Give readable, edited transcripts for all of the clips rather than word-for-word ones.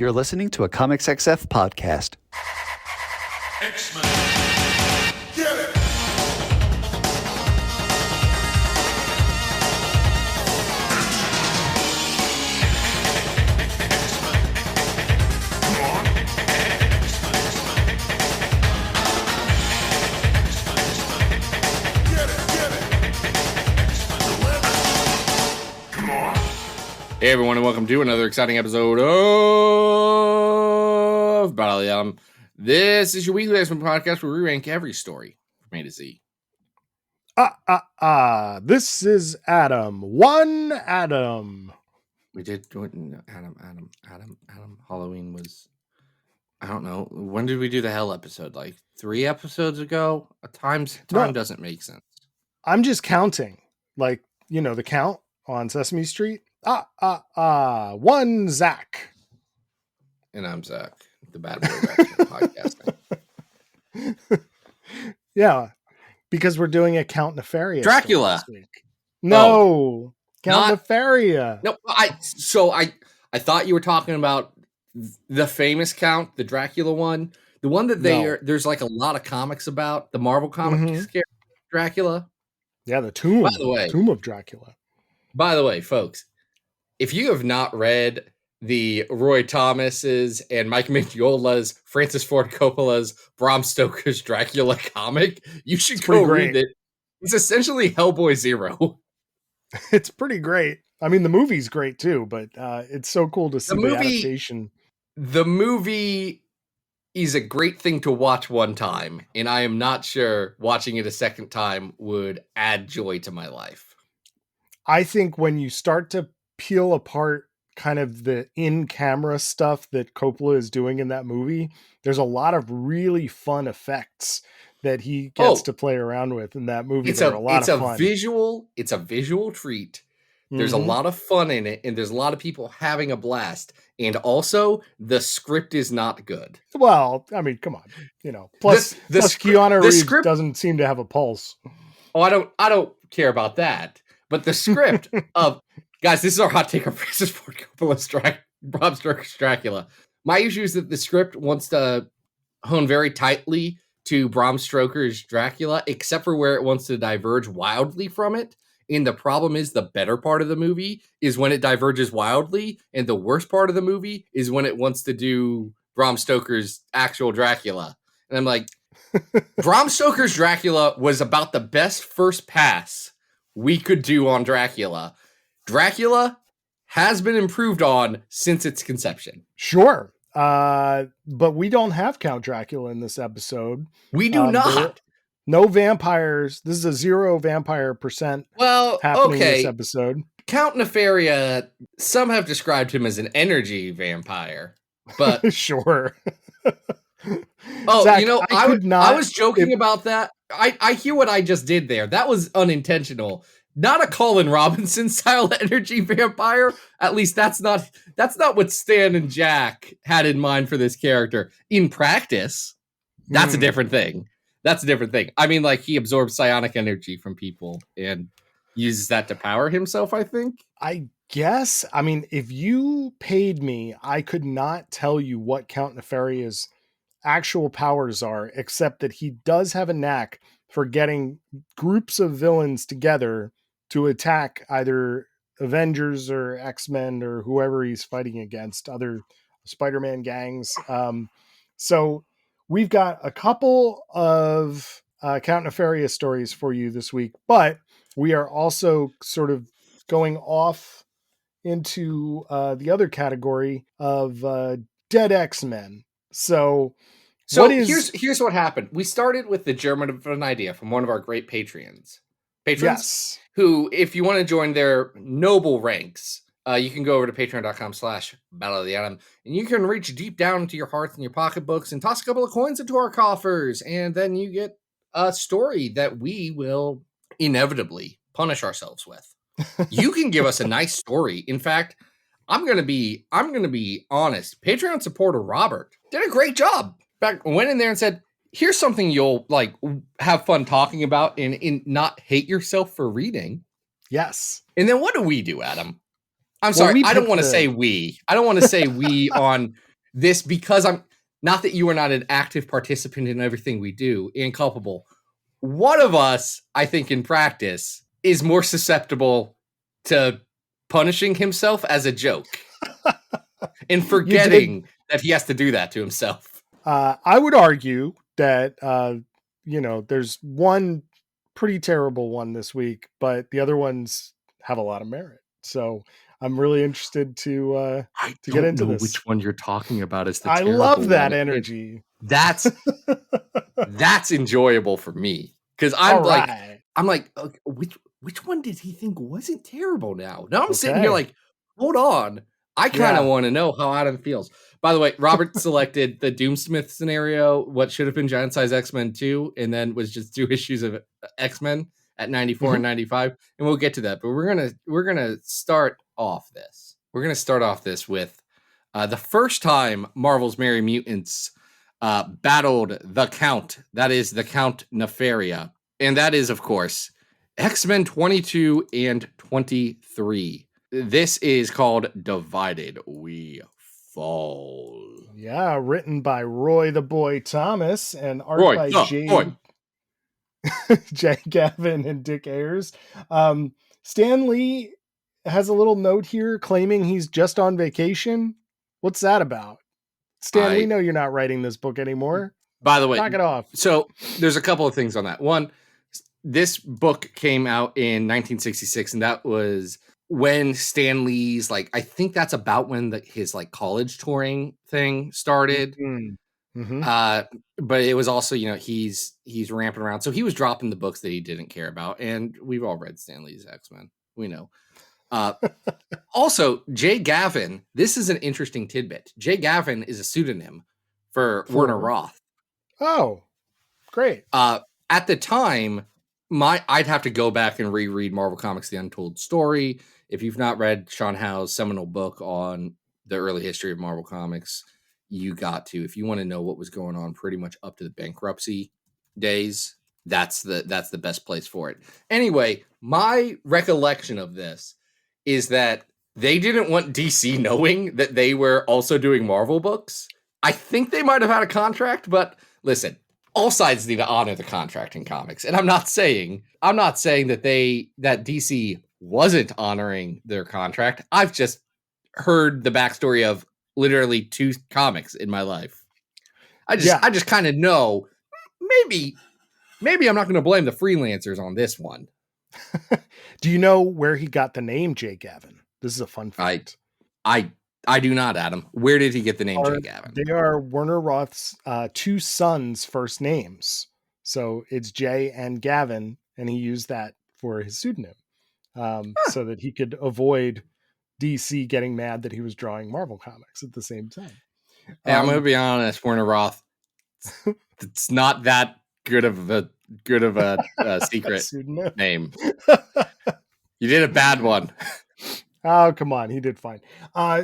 You're listening to a Comics XF podcast. X-Men. Get it! Hey everyone, and welcome to another exciting episode of Battle of the Atom. This is your weekly X-Men podcast where we rank every story from A to Z. This is Adam. One Adam. We did Adam. Halloween was, I don't know. When did we do the Hell episode? Like 3 episodes ago? Time doesn't make sense. I'm just counting. Like, you know, the count on Sesame Street. One Zack. And I'm Zack, the bad boy of X-Men podcasting. Yeah, because we're doing a Count Nefaria Dracula. This week. No, Count Nefaria. No, I thought you were talking about the famous Count, the Dracula one, the one that there's like a lot of comics about, the Marvel comic Dracula. Yeah, the Tomb. By the way, Tomb of Dracula. By the way, folks, if you have not read the Roy Thomas's and Mike Mignola's, Francis Ford Coppola's, Bram Stoker's Dracula comic, you should go read it. It's essentially Hellboy Zero. It's pretty great. I mean, the movie's great too, but it's so cool to see the adaptation. The movie is a great thing to watch one time, and I am not sure watching it a second time would add joy to my life. I think when you start to peel apart kind of the in-camera stuff that Coppola is doing in that movie, there's a lot of really fun effects that he gets to play around with in that movie. It's a visual treat. There's a lot of fun in it, and there's a lot of people having a blast. And also, the script is not good. Well, I mean, come on, you know. Plus Keanu Reeves doesn't seem to have a pulse. Oh, I don't care about that. But the script of, guys, this is our hot take on Francis Ford Coppola's Bram Stoker's Dracula. My issue is that the script wants to hone very tightly to Bram Stoker's Dracula, except for where it wants to diverge wildly from it. And the problem is the better part of the movie is when it diverges wildly, and the worst part of the movie is when it wants to do Bram Stoker's actual Dracula. And I'm like, Bram Stoker's Dracula was about the best first pass we could do on Dracula. Dracula has been improved on since its conception. Sure. But we don't have Count Dracula in this episode. We do not. No vampires. This is a 0 vampire percent happening in this episode. Count Nefaria, some have described him as an energy vampire, but sure. Zach, you know, I was joking about that. I hear what I just did there. That was unintentional. Not a Colin Robinson style energy vampire. At least that's not what Stan and Jack had in mind for this character. In practice, that's a different thing. I mean, like, he absorbs psionic energy from people and uses that to power himself, I think. I guess. I mean, if you paid me, I could not tell you what Count Nefaria's actual powers are, except that he does have a knack for getting groups of villains together to attack either Avengers or X-Men or whoever he's fighting against, other Spider-Man gangs. So we've got a couple of Count Nefaria stories for you this week, but we are also sort of going off into the other category of dead X-Men. So here's what happened. We started with the germ of an idea from one of our great patrons, yes, who, if you want to join their noble ranks, you can go over to patreon.com/Battle of the Atom, and you can reach deep down into your hearts and your pocketbooks and toss a couple of coins into our coffers, and then you get a story that we will inevitably punish ourselves with. You can give us a nice story. In fact, I'm gonna be honest. Patreon supporter Robert did a great job. Went in there and said, here's something you'll like have fun talking about and not hate yourself for reading. Yes. And then what do we do, Adam? I'm sorry, I don't want to say we. I don't want to say we on this, because I'm not that you are not an active participant in everything we do and culpable. One of us, I think, in practice, is more susceptible to punishing himself as a joke and forgetting that he has to do that to himself. I would argue that, there's one pretty terrible one this week, but the other ones have a lot of merit. So I'm really interested to get into this. Which one you're talking about is the I terrible love that one. energy. That's enjoyable for me, because I'm like, okay, which one did he think wasn't terrible now? Now I'm sitting here like, hold on. I kind of want to know how Adam feels. By the way, Robert selected the Doomsmith scenario, what should have been Giant Size X-Men 2, and then was just 2 issues of X-Men at 94 and 95. And we'll get to that. But we're gonna start off this. We're gonna start off this with the first time Marvel's Merry Mutants battled the Count. That is the Count Nefaria. And that is, of course, X-Men 22 and 23. This is called Divided We Fall. Yeah, written by Roy the Boy Thomas and art by Jay Gavin and Dick Ayers. Stan Lee has a little note here claiming he's just on vacation. What's that about? Stan, we know you're not writing this book anymore. By the way, knock it off. So there's a couple of things on that. One, this book came out in 1966, and that was when Stan Lee's, like, I think that's about when his like college touring thing started. But it was also, he's ramping around, so he was dropping the books that he didn't care about, and we've all read Stan Lee's X-Men. We know. Also, Jay Gavin, this is an interesting tidbit. Jay Gavin is a pseudonym for Werner Roth. Oh, great. At the time, I'd have to go back and reread Marvel Comics: The Untold Story. If you've not read Sean Howe's seminal book on the early history of Marvel Comics, you got to. If you want to know what was going on pretty much up to the bankruptcy days, that's the best place for it. Anyway, my recollection of this is that they didn't want DC knowing that they were also doing Marvel books. I think they might have had a contract, but listen, all sides need to honor the contract in comics. And I'm not saying that DC wasn't honoring their contract. I've just heard the backstory of literally 2 comics in my life. I just kind of know, maybe I'm not going to blame the freelancers on this one. Do you know where he got the name Jay Gavin? This is a fun fact. I do not, Adam. Where did he get the name Jay Gavin? They are Werner Roth's 2 sons' first names. So it's Jay and Gavin, and he used that for his pseudonym so that he could avoid DC getting mad that he was drawing Marvel comics at the same time. Yeah, I'm going to be honest, Werner Roth, it's not that good of a secret name. You did a bad one. Oh, come on. He did fine.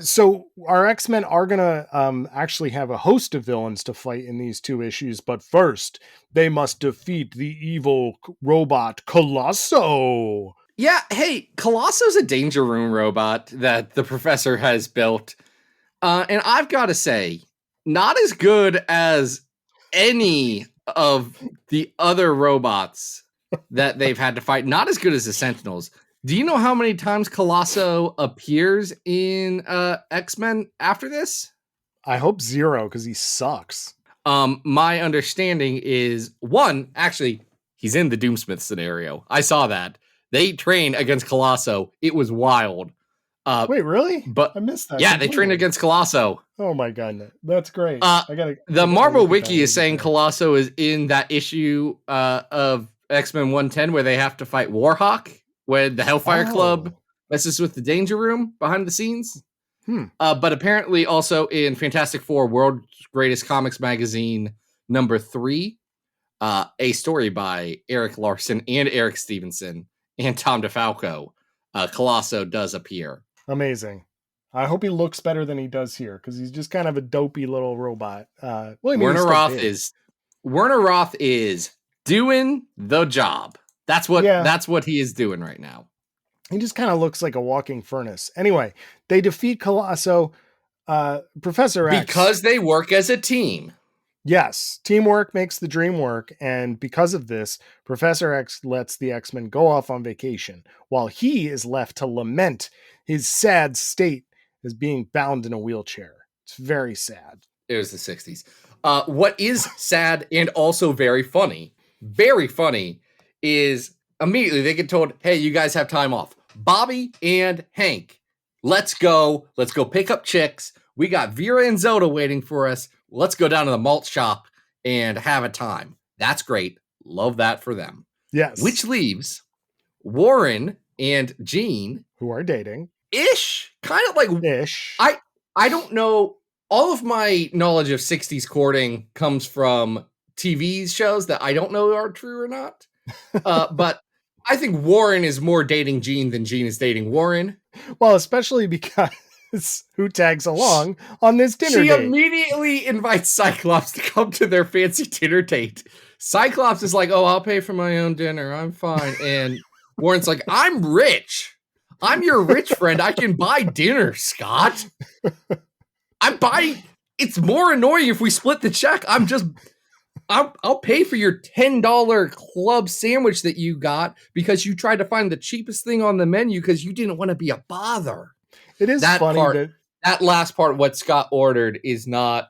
So our X-Men are going to actually have a host of villains to fight in these 2 issues. But first, they must defeat the evil robot Colosso. Yeah. Hey, Colosso's a Danger Room robot that the professor has built. And I've got to say, not as good as any of the other robots that they've had to fight. Not as good as the Sentinels. Do you know how many times Colosso appears in X-Men after this? I hope 0, because he sucks. My understanding is 1, actually, he's in the Doomsmith scenario. I saw that. They train against Colosso. It was wild. Wait, really? But I missed that. Yeah, they train against Colosso. Oh my god, that's great. The Marvel Wiki is saying Colosso is in that issue of X-Men 110 where they have to fight Warhawk when the Hellfire Club messes with the Danger Room behind the scenes. But apparently also in Fantastic Four, World's Greatest Comics Magazine #3, a story by Eric Larson and Eric Stevenson and Tom DeFalco, Colosso does appear. Amazing. I hope he looks better than he does here, because he's just kind of a dopey little robot. Werner Roth is doing the job. That's what he is doing right now. He just kind of looks like a walking furnace. Anyway, they defeat Colosso. Professor X. Because they work as a team. Yes, teamwork makes the dream work, and because of this, Professor X lets the X-Men go off on vacation, while he is left to lament his sad state as being bound in a wheelchair. It's very sad. It was the 60s. What is sad and also very funny, is immediately they get told, hey, you guys have time off. Bobby and Hank, let's go pick up chicks. We got Vera and Zelda waiting for us. Let's go down to the malt shop and have a time. That's great. Love that for them. Yes. Which leaves Warren and Jean, who are dating. Ish. Kind of like ish. I don't know. All of my knowledge of 60s courting comes from TV shows that I don't know are true or not. But I think Warren is more dating Jean than Jean is dating Warren. Well, especially because who tags along on this dinner date? She immediately invites Cyclops to come to their fancy dinner date. Cyclops is like, oh, I'll pay for my own dinner. I'm fine. And Warren's like, I'm rich. I'm your rich friend. I can buy dinner, Scott. It's more annoying if we split the check. I'll pay for your $10 club sandwich that you got because you tried to find the cheapest thing on the menu because you didn't want to be a bother. It is that funny part, that last part, what Scott ordered, is not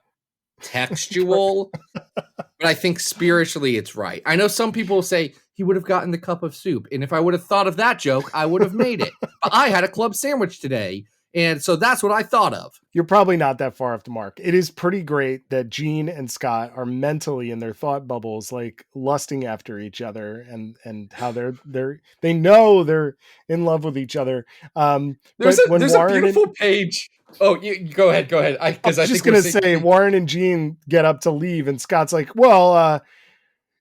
textual, but I think spiritually it's right. I know some people say he would have gotten the cup of soup, and if I would have thought of that joke, I would have made it. But I had a club sandwich today, and so that's what I thought of. You're probably not that far off the mark. It is pretty great that Jean and Scott are mentally in their thought bubbles, like lusting after each other, and how they know they're in love with each other. There's a beautiful page. Oh, you go ahead. I was just gonna say Warren and Jean get up to leave, and Scott's like, "Well,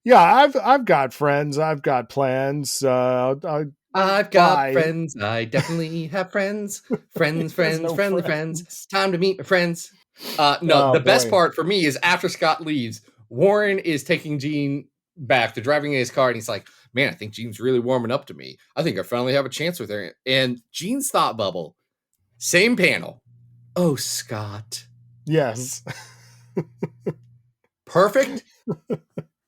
yeah, I've got friends, I've got plans. I've got friends. I definitely have friends. Friends, friendly friends. It's time to meet my friends." The best part for me is after Scott leaves, Warren is taking Jean back. They're driving in his car, and he's like, man, I think Jean's really warming up to me. I think I finally have a chance with her. And Jean's thought bubble, same panel. Oh, Scott. Yes. Perfect.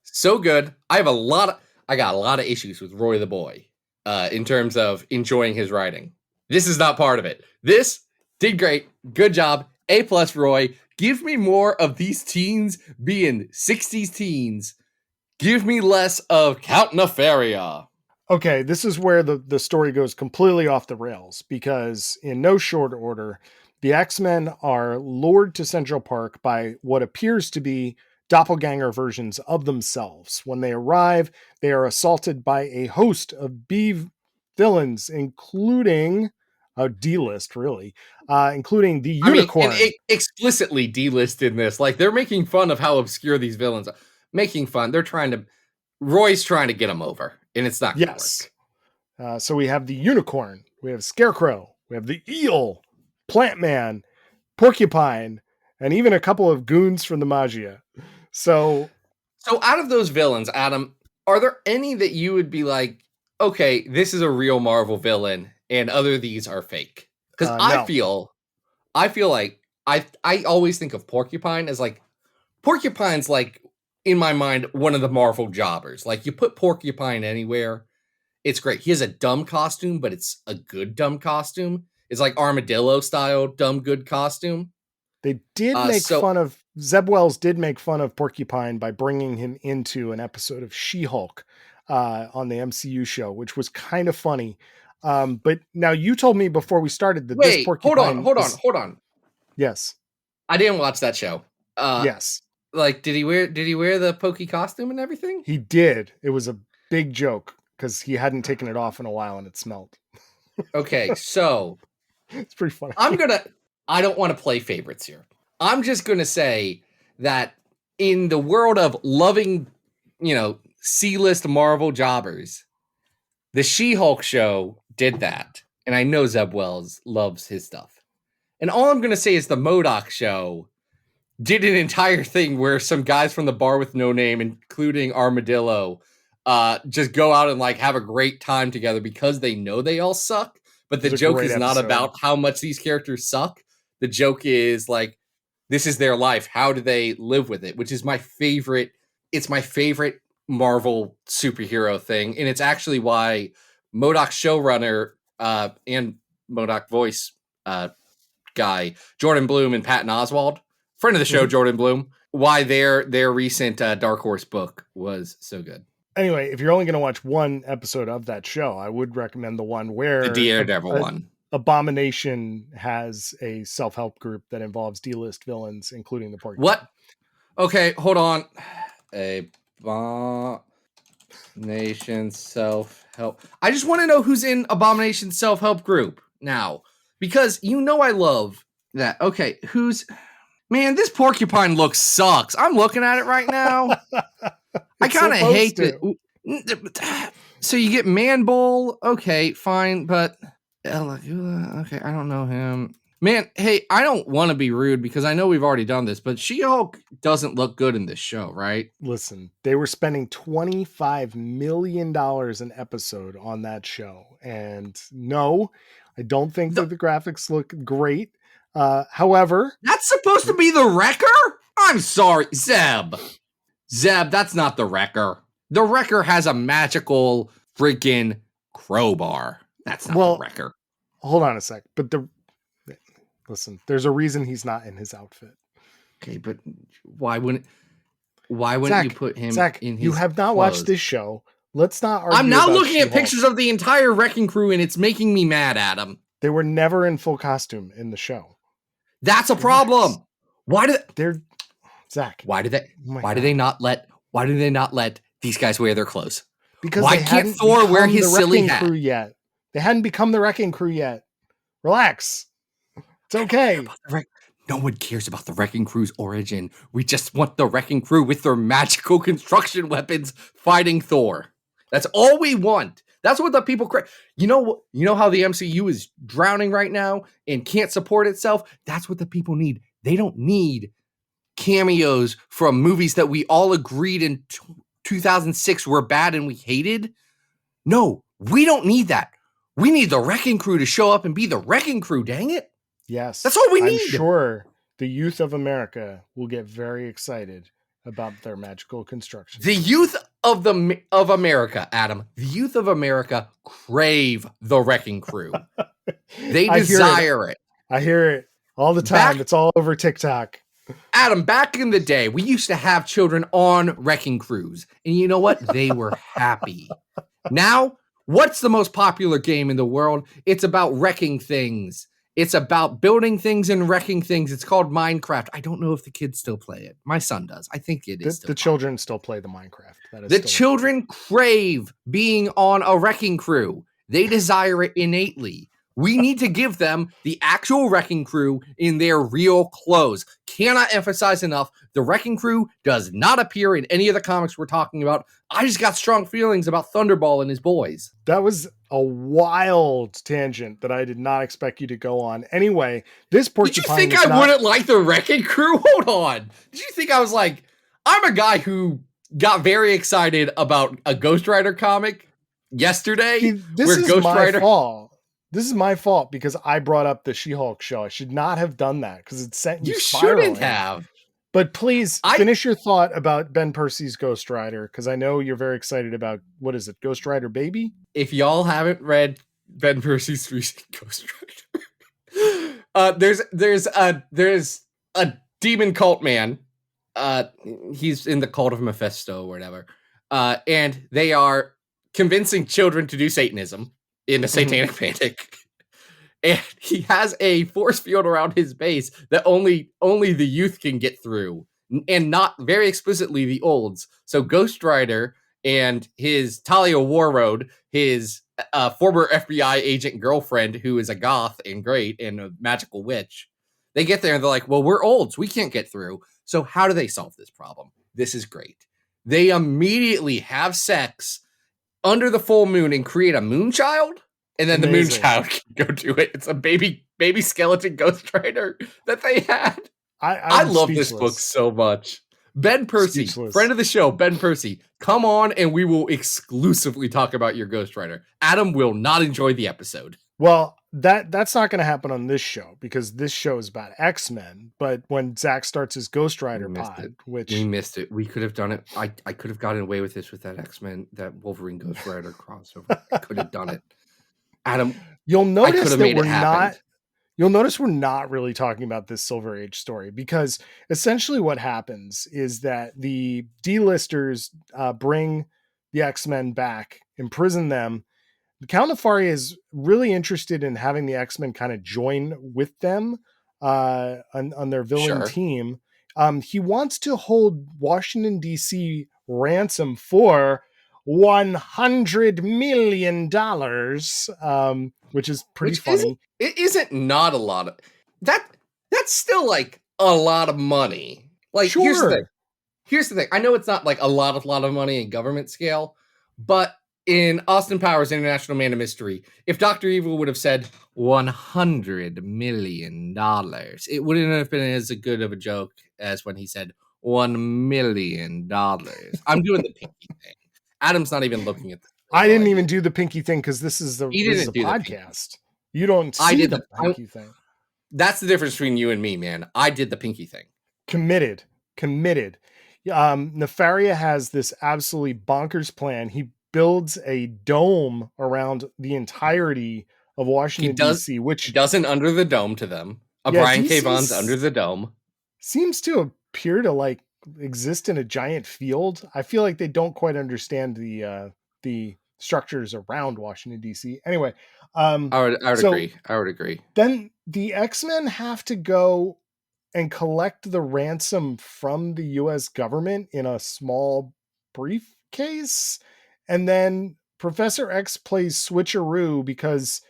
So good. I got a lot of issues with Roy the Boy. In terms of enjoying his writing. This is not part of it. This did great. Good job. A+ Roy. Give me more of these teens being 60s teens. Give me less of Count Nefaria. Okay, this is where the story goes completely off the rails, because in no short order, the X-Men are lured to Central Park by what appears to be doppelganger versions of themselves. When they arrive, they are assaulted by a host of B villains, including a D-list, really, including the Unicorn. Explicitly D-list in this. Like, they're making fun of how obscure these villains are. Making fun. Roy's trying to get them over, and it's not going to work. So we have the Unicorn, we have Scarecrow, we have the Eel, Plant Man, Porcupine, and even a couple of goons from the Magia. So out of those villains, Adam, are there any that you would be like, okay, this is a real Marvel villain, and other these are fake? Because no. I feel like I always think of Porcupine as like, Porcupine's like, in my mind, one of the Marvel jobbers. Like, you put Porcupine anywhere, it's great. He has a dumb costume, but it's a good dumb costume. It's like Armadillo style dumb good costume. They did make fun of, Zeb Wells did make fun of Porcupine by bringing him into an episode of She-Hulk on the MCU show, which was kind of funny. But now you told me before we started that this Porcupine... Hold on. Yes. I didn't watch that show. Yes. Like, did he wear the Pokey costume and everything? He did. It was a big joke because he hadn't taken it off in a while and it smelled. Okay, so... It's pretty funny. I don't want to play favorites here. I'm just going to say that in the world of loving, C-list Marvel jobbers, the She-Hulk show did that. And I know Zeb Wells loves his stuff. And all I'm going to say is the MODOK show did an entire thing where some guys from the Bar with No Name, including Armadillo, just go out and like have a great time together because they know they all suck. But the joke is not about how much these characters suck. the joke is like, this is their life. How do they live with it? Which is my favorite. It's my favorite Marvel superhero thing. And it's actually why MODOK showrunner and MODOK voice guy, Jordan Bloom and Patton Oswalt, friend of the show, Jordan Bloom, why their recent Dark Horse book was so good. Anyway, if you're only going to watch one episode of that show, I would recommend the one where The Daredevil one. Abomination has a self-help group that involves D-list villains, including the Porcupine. What? Okay, hold on. Abomination self-help. I just want to know who's in Abomination self-help group now, because I love that. Okay, man, this porcupine look sucks. I'm looking at it right now. I kind of hate it. So you get Man Bull. Okay, fine, but okay, I don't know him. Man, hey, I don't want to be rude because I know we've already done this, but She-Hulk doesn't look good in this show, right? Listen, they were spending $25 million an episode on that show. And no, I don't think that the graphics look great. However... That's supposed to be the Wrecker? I'm sorry, Zeb, that's not the Wrecker. The Wrecker has a magical freaking crowbar. That's not the Wrecker. Hold on a sec. But listen, there's a reason he's not in his outfit. Okay, but why wouldn't Zach, you put him in his you have not clothes? watched this show. Let's not argue. I'm now about looking at She-Hulk. pictures of the entire Wrecking Crew, and it's making me mad, Adam. They were never in full costume in the show. That's a problem. Why do they not let these guys wear their clothes? Because why can't Thor wear his silly hat? Crew yet. They hadn't become the Wrecking Crew yet. Relax. It's okay. No one cares about the Wrecking Crew's origin. We just want the Wrecking Crew with their magical construction weapons fighting Thor. That's all we want. That's what the people You know how the MCU is drowning right now and can't support itself? That's what the people need. They don't need cameos from movies that we all agreed in 2006 were bad and we hated. No, we don't need that. We need the Wrecking Crew to show up and be the Wrecking Crew, dang it. Yes. That's all we need. I'm sure the youth of America will get very excited about their magical construction. The youth of America, Adam, the youth of America crave the Wrecking Crew. They desire it. I hear it all the time. It's all over TikTok. Adam, back in the day, we used to have children on Wrecking Crews. And you know what? They were happy. Now, what's the most popular game in the world? It's about wrecking things. It's about building things and wrecking things. It's called Minecraft. I don't know if the kids still play it. My son does. I think it is. The children still play the Minecraft. The children crave being on a Wrecking Crew. They desire it innately. We need to give them the actual Wrecking Crew in their real clothes. Cannot emphasize enough, the Wrecking Crew does not appear in any of the comics we're talking about. I just got strong feelings about Thunderball and his boys. That was a wild tangent that I did not expect you to go on. Anyway, this porcupine. Did you think I wouldn't like the Wrecking Crew? Hold on. Did you think I was like, I'm a guy who got very excited about a Ghost Rider comic yesterday? This is my fault. This is my fault because I brought up the She-Hulk show. I should not have done that because it sent you spiraling. Shouldn't have. But please finish your thought about Ben Percy's Ghost Rider because I know you're very excited about, what is it, Ghost Rider Baby? If y'all haven't read Ben Percy's recent Ghost Rider, there's a demon cult man. He's in the cult of Mephisto or whatever. And they are convincing children to do Satanism in a satanic panic. And he has a force field around his base that only the youth can get through, and not very explicitly the olds. So Ghost Rider and his Talia Warroad, his former FBI agent girlfriend, who is a goth and great and a magical witch, they get there and they're like, well, we're olds. We can't get through. So how do they solve this problem? This is great. They immediately have sex under the full moon and create a moon child. And then Amazing. The moon child can go do it. It's a baby skeleton Ghost Rider that they had. I love this book so much. Ben Percy, friend of the show, Ben Percy, come on and we will exclusively talk about your Ghost Rider. Adam will not enjoy the episode. Well, that's not going to happen on this show because this show is about X-Men. But when Zack starts his Ghost Rider pod, we missed it. We could have done it. I could have gotten away with this with that X-Men, that Wolverine Ghost Rider crossover. I could have done it. Adam, you'll notice that we're happen. not. You'll notice we're not really talking about this Silver Age story because essentially what happens is that the D-listers bring the X-Men back, imprison them. Count Nefaria is really interested in having the X-Men kind of join with them on their villain team. He wants to hold Washington, D.C. ransom for $100 million, which is pretty funny. It isn't not a lot of that. That's still like a lot of money. Like, sure. Here's the thing. I know it's not like a lot of money in government scale, but in Austin Powers International Man of Mystery, if Dr. Evil would have said $100 million, it wouldn't have been as good of a joke as when he said $1 million. I'm doing the pinky thing. Adam's not even looking at this. I didn't even do the pinky thing because this is a podcast. You don't see the pinky thing. That's the difference between you and me, man. I did the pinky thing. Committed. Nefaria has this absolutely bonkers plan. He builds a dome around the entirety of Washington, D.C., which doesn't under the dome to them. Brian K. Vaughn's under the dome. Seems to appear to like exist in a giant field. I feel like they don't quite understand the structures around Washington, D.C. Anyway, I would agree. Then the X-Men have to go and collect the ransom from the U.S. government in a small briefcase. And then Professor X plays switcheroo because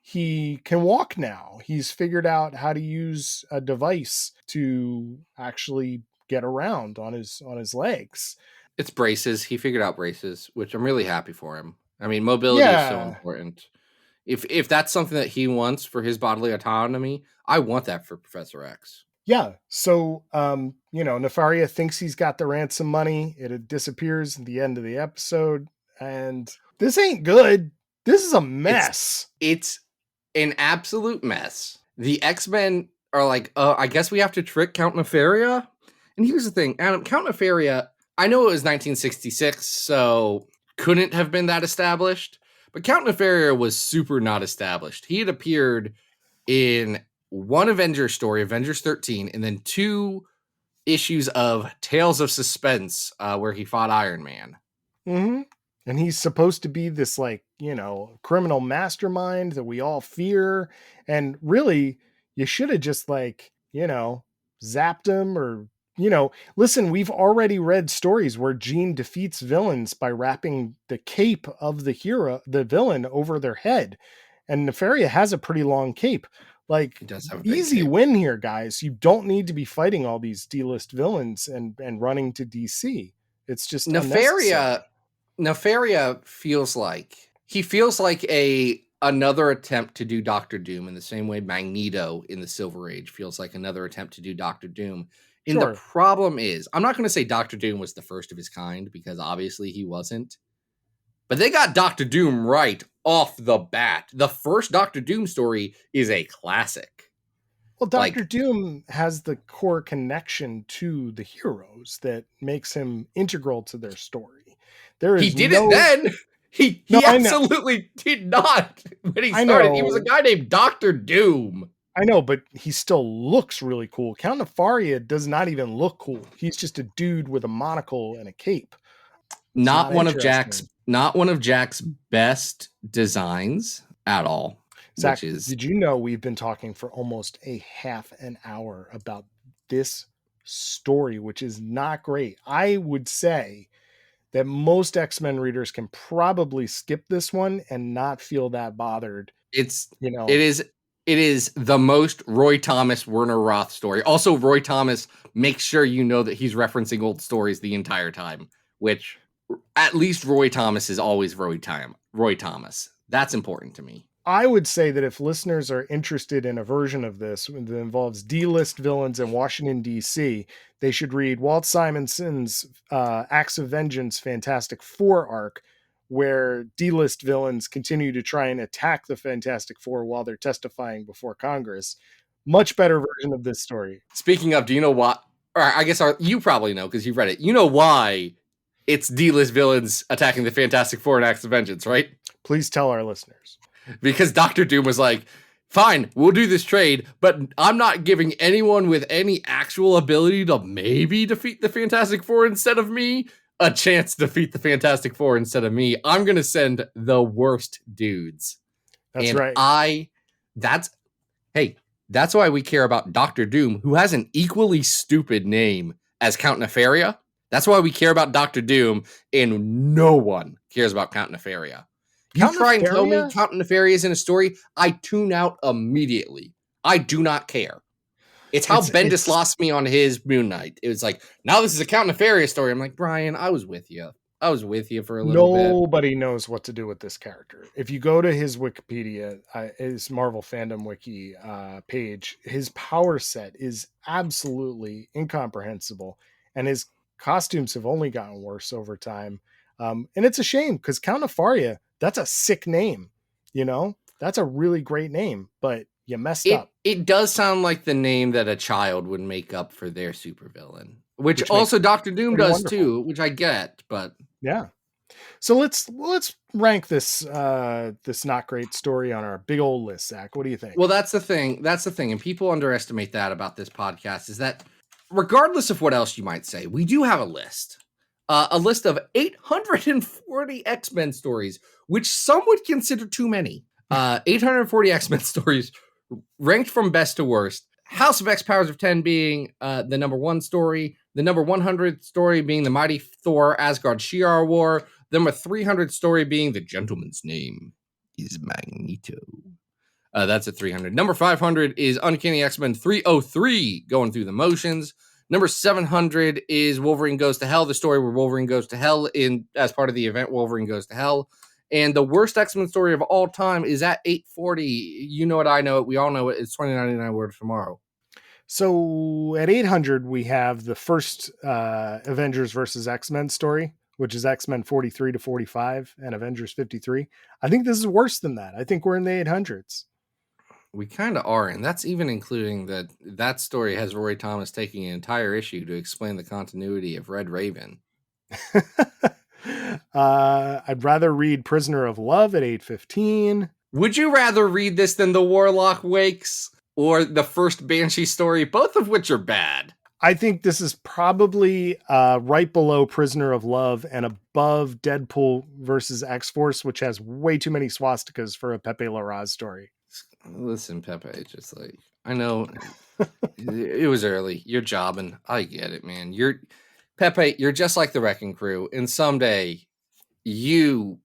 he can walk now. He's figured out how to use a device to actually get around on his legs. It's braces. He figured out braces, which I'm really happy for him. I mean, mobility is so important. If that's something that he wants for his bodily autonomy, I want that for Professor X. Yeah. So, Nefaria thinks he's got the ransom money. It disappears at the end of the episode. And this ain't good. This is a mess. It's an absolute mess. The X-Men are like, I guess we have to trick Count Nefaria. And here's the thing, Adam, Count Nefaria, I know it was 1966, so couldn't have been that established. But Count Nefaria was super not established. He had appeared in one Avengers story, Avengers 13, and then 2 issues of Tales of Suspense, where he fought Iron Man. Mm-hmm. And he's supposed to be this, criminal mastermind that we all fear. And really, you should have just, zapped him or, listen, we've already read stories where Jean defeats villains by wrapping the cape of the villain over their head. And Nefaria has a pretty long cape. He does have a easy cape. Win here, guys. You don't need to be fighting all these D-list villains and running to DC. It's just Nefaria feels like another attempt to do Doctor Doom in the same way Magneto in the Silver Age feels like another attempt to do Doctor Doom. And the problem is, I'm not going to say Doctor Doom was the first of his kind because obviously he wasn't. But they got Doctor Doom right off the bat. The first Doctor Doom story is a classic. Well, Doctor Doom has the core connection to the heroes that makes him integral to their story. It then. He absolutely did not when he started. He was a guy named Doctor Doom. I know, but he still looks really cool. Count Nefaria does not even look cool. He's just a dude with a monocle and a cape. Not one of Jack's best designs at all. Zach, did you know we've been talking for almost a half an hour about this story, which is not great? I would say that most X-Men readers can probably skip this one and not feel that bothered. It is the most Roy Thomas, Werner Roth story. Also, Roy Thomas makes sure you know that he's referencing old stories the entire time, which at least Roy Thomas is always Roy Thomas. That's important to me. I would say that if listeners are interested in a version of this that involves D-list villains in Washington, D.C., they should read Walt Simonson's Acts of Vengeance Fantastic Four arc, where D-list villains continue to try and attack the Fantastic Four while they're testifying before Congress. Much better version of this story. Speaking of, do you know why? Or I guess you probably know because you've read it. You know why it's D-list villains attacking the Fantastic Four in Acts of Vengeance, right? Please tell our listeners. Because Dr. Doom was like, fine, we'll do this trade, but I'm not giving anyone with any actual ability to maybe defeat the Fantastic Four instead of me a chance to defeat the Fantastic Four instead of me. I'm going to send the worst dudes. That's and right. That's why we care about Dr. Doom, who has an equally stupid name as Count Nefaria. That's why we care about Dr. Doom, and no one cares about Count Nefaria. You try and tell me Count Nefaria is in a story, I tune out immediately. I do not care. It's how Bendis lost me on his Moon Knight. It was like, now this is a Count Nefaria story. I'm like, Brian, I was with you. I was with you for a little bit. Nobody knows what to do with this character. If you go to his Wikipedia, his Marvel Fandom Wiki page, his power set is absolutely incomprehensible. And his costumes have only gotten worse over time. And it's a shame because Count Nefaria, that's a sick name. You know, that's a really great name, but you messed up. It does sound like the name that a child would make up for their supervillain, which also Dr. Doom does wonderful. Too, which I get, but yeah. So let's rank this this not great story on our big old list, Zach. What do you think? Well, that's the thing, and people underestimate that about this podcast is that regardless of what else you might say, we do have a list of 840 X-Men stories, which some would consider too many. 840 X-Men stories ranked from best to worst. House of X Powers of 10 being the number 1 story, the number 100 story being the Mighty Thor Asgard Shi'ar War, the number 300 story being The Gentleman's Name is Magneto. That's at 300. Number 500 is Uncanny X-Men 303, going through the motions. Number 700 is Wolverine Goes to Hell, the story where Wolverine goes to hell as part of the event Wolverine Goes to Hell. And the worst X-Men story of all time is at 840. You know it, I know it, we all know it. It's 2099 Word Tomorrow. So at 800, we have the first Avengers versus X-Men story, which is X-Men 43 to 45 and Avengers 53. I think this is worse than that. I think we're in the 800s. We kind of are, and that's even including that story has Roy Thomas taking an entire issue to explain the continuity of Red Raven. I'd rather read Prisoner of Love at 815. Would you rather read this than The Warlock Wakes or the first Banshee story, both of which are bad? I think this is probably right below Prisoner of Love and above Deadpool versus X-Force, which has way too many swastikas for a Pepe Larraz story. Listen, Pepe, just like, I know it was early. You're jobbing. I get it, man. Pepe, you're just like the Wrecking Crew, and someday you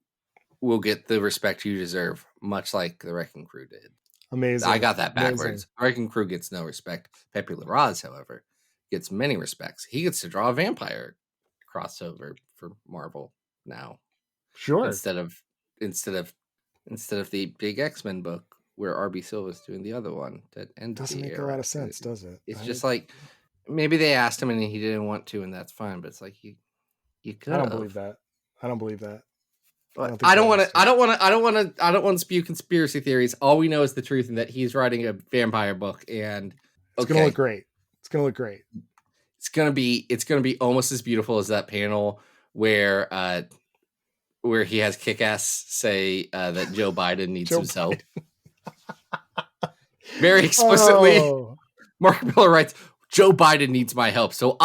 will get the respect you deserve, much like the Wrecking Crew did. Amazing. I got that backwards. The Wrecking Crew gets no respect. Pepe Larraz, however, gets many respects. He gets to draw a vampire crossover for Marvel now. Sure. Instead of the big X-Men book where RB Silva's doing the other one that doesn't make a lot of sense, does it? It's just like maybe they asked him and he didn't want to, and that's fine. But it's like you could. I don't believe that. I don't believe that. I don't want to spew conspiracy theories. All we know is the truth, and that he's writing a vampire book, and it's gonna look great. It's gonna look great. It's gonna be almost as beautiful as that panel where he has Kick-Ass say that Joe Biden needs his help. Very explicitly, Mark Miller writes, Joe Biden needs my help. So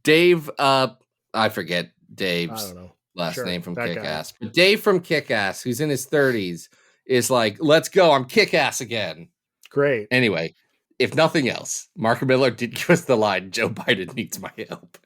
Dave, I forget Dave's last name from Kick-Ass. But Dave from Kick-Ass, who's in his 30s, is like, let's go, I'm Kick-Ass again. Great. Anyway, if nothing else, Mark Miller did give us the line, Joe Biden needs my help.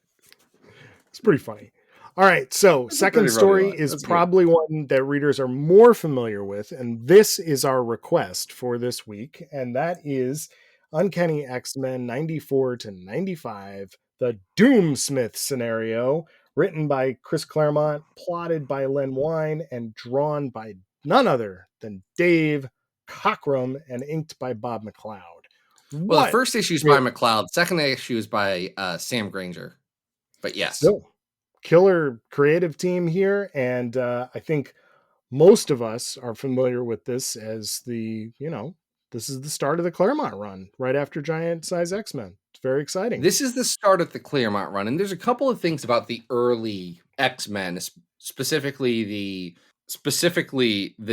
It's pretty funny. All right, so second story is probably one that readers are more familiar with, and this is our request for this week, and that is Uncanny X-Men 94 to 95, the Doomsmith scenario, written by Chris Claremont, plotted by Len Wein, and drawn by none other than Dave Cockrum, and inked by Bob McLeod. Well, the first issue is by McLeod, second issue is by Sam Granger, but yes. Still. killer creative team here, and I think most of us are familiar with this as this is the start of the Claremont run right after Giant Size X-Men. It's very exciting. This is the start of the Claremont run, and there's a couple of things about the early X-Men, specifically the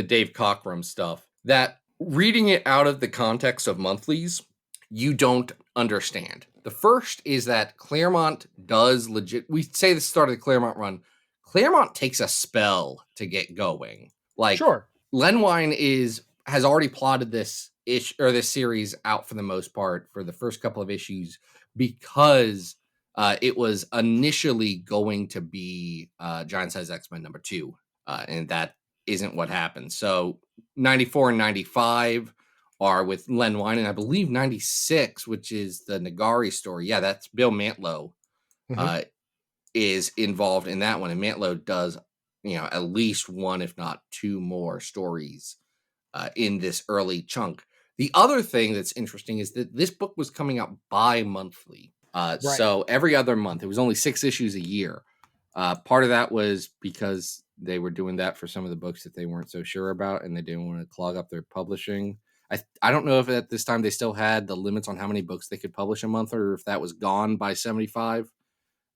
Dave Cockrum stuff, that reading it out of the context of monthlies, you don't understand. The first is that Claremont does we say the start of the Claremont run. Claremont takes a spell to get going. Like, sure, Len Wein has already plotted this series out for the most part for the first couple of issues, because it was initially going to be Giant Size X-Men #2, and that isn't what happened. So 94 and 95 are with Len Wein, and I believe 96, which is the Nagari story. Yeah, that's Bill Mantlo is involved in that one, and Mantlo does at least one, if not two more stories in this early chunk. The other thing that's interesting is that this book was coming out bi-monthly. Right. So every other month. It was only 6 issues a year. Part of that was because they were doing that for some of the books that they weren't so sure about, and they didn't want to clog up their publishing. I don't know if at this time they still had the limits on how many books they could publish a month, or if that was gone by 75.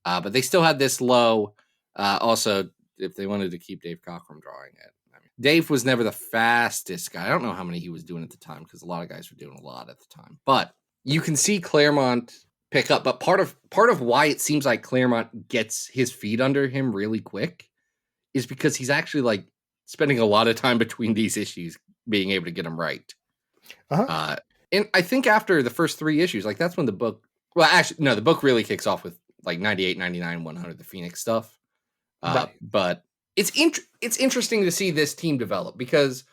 But they still had this low. Also, if they wanted to keep Dave Cockrum drawing it. Dave was never the fastest guy. I don't know how many he was doing at the time, because a lot of guys were doing a lot at the time. But you can see Claremont pick up. But part of why it seems like Claremont gets his feet under him really quick is because he's actually like spending a lot of time between these issues being able to get them right. And I think after the first 3 issues, like that's when the book. Well, actually, no, the book really kicks off with like 98, 99, 100, the Phoenix stuff. Right. But it's interesting to see this team develop, because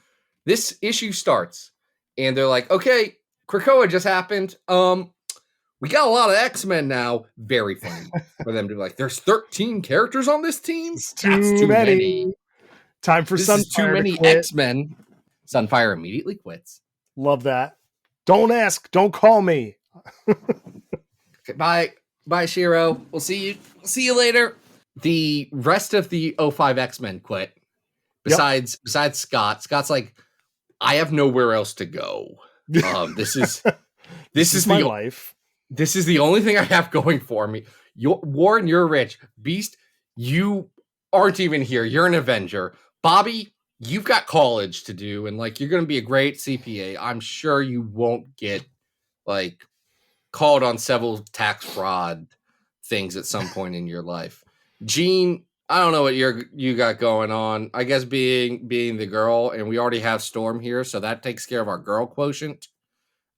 this issue starts and they're like, okay, Krakoa just happened. We got a lot of X-Men now. Very funny for them to be like, there's 13 characters on this team. That's too many. Time for Sunfire. Too many X-Men. Sunfire immediately quits. Love that. Don't ask. Don't call me. Okay, bye, Shiro. We'll see you later. The rest of the 05 X-Men quit. Besides Scott. Scott's like, I have nowhere else to go. This is my life. This is the only thing I have going for me. Warren, you're rich. Beast, you aren't even here. You're an Avenger. Bobby, you've got college to do, and like you're going to be a great CPA. I'm sure you won't get like called on several tax fraud things at some point in your life. Jean, I don't know what you got going on. I guess being the girl, and we already have Storm here, so that takes care of our girl quotient.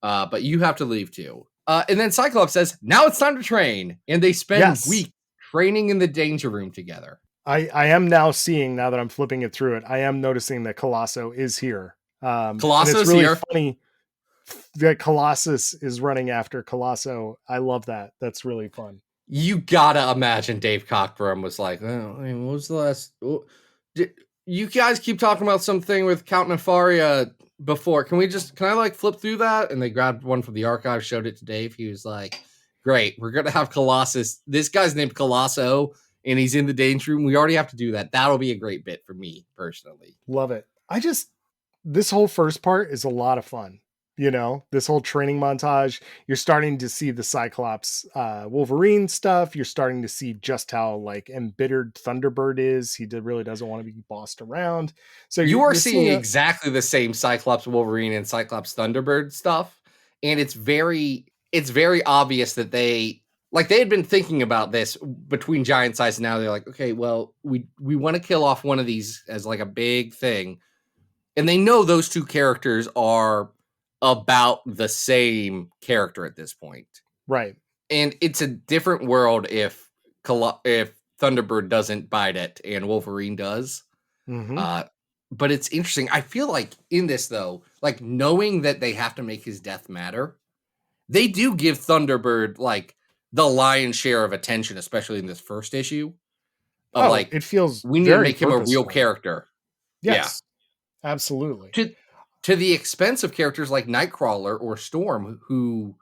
But you have to leave too. And then Cyclops says, now it's time to train. And they spend weeks training in the danger room together. I am now seeing, now that I'm flipping it through it, I am noticing that Colosso is here. Colossus it's really here. Funny that Colossus is running after Colosso. I love that. That's really fun. You gotta imagine Dave Cockrum was like, oh, I mean, what was the last? You guys keep talking about something with Count Nefaria before. Can I like flip through that? And they grabbed one from the archive, showed it to Dave. He was like, great, we're gonna have Colossus. This guy's named Colosso, and he's in the danger room. We already have to do that. That'll be a great bit for me personally. Love it. This whole first part is a lot of fun. This whole training montage, you're starting to see the Cyclops Wolverine stuff. You're starting to see just how like embittered Thunderbird is. He really doesn't want to be bossed around. So you're seeing exactly the same Cyclops Wolverine and Cyclops Thunderbird stuff. And it's very obvious that they had been thinking about this between Giant Size. And now they're like, okay, well, we want to kill off one of these as like a big thing. And they know those two characters are about the same character at this point. Right. And it's a different world if Thunderbird doesn't bite it and Wolverine does. Mm-hmm. But it's interesting. I feel like in this, though, like knowing that they have to make his death matter, they do give Thunderbird like the lion's share of attention, especially in this first issue. It feels we need to make him a real character. Yes, yeah. Absolutely. To the expense of characters like Nightcrawler or Storm, who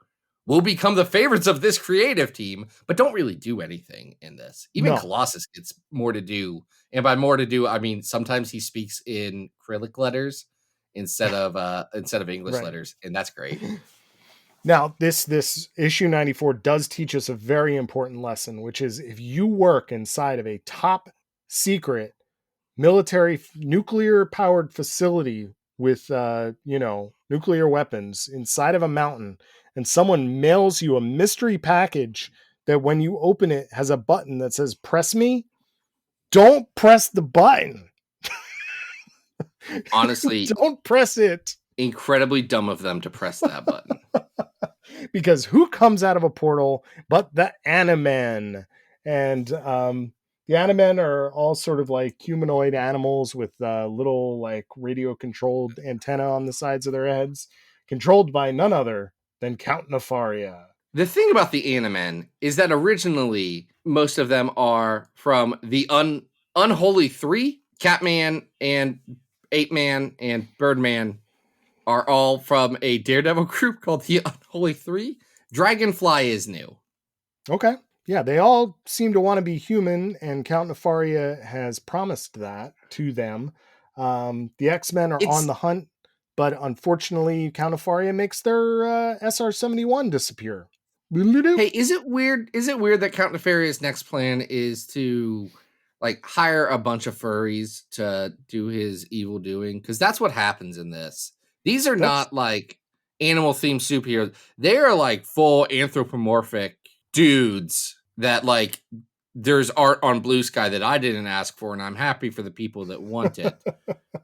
will become the favorites of this creative team, but don't really do anything in this. Even No. Colossus gets more to do. And by more to do, I mean sometimes he speaks in Cyrillic letters instead of English Right. letters, and that's great. Now, this issue 94 does teach us a very important lesson, which is if you work inside of a top secret military nuclear powered facility with nuclear weapons inside of a mountain, and someone mails you a mystery package that when you open it has a button that says press me, don't press the button. Honestly, don't press it. Incredibly dumb of them to press that button. Because who comes out of a portal but the Animen? And the Animen are all sort of like humanoid animals with little like radio controlled antenna on the sides of their heads, controlled by none other than Count Nefaria. The thing about the Animen is that originally most of them are from the Unholy Three. Catman and Ape-Man and Birdman are all from a Daredevil group called the Unholy Three. Dragonfly is new. Okay. Yeah, they all seem to want to be human, and Count Nefaria has promised that to them. The X-Men are on the hunt, but unfortunately, Count Nefaria makes their SR-71 disappear. Hey, is it weird that Count Nefaria's next plan is to like hire a bunch of furries to do his evil doing? Because that's what happens in this. These are not like animal themed superheroes. They are like full anthropomorphic dudes that like there's art on Blue Sky that I didn't ask for, and I'm happy for the people that want it.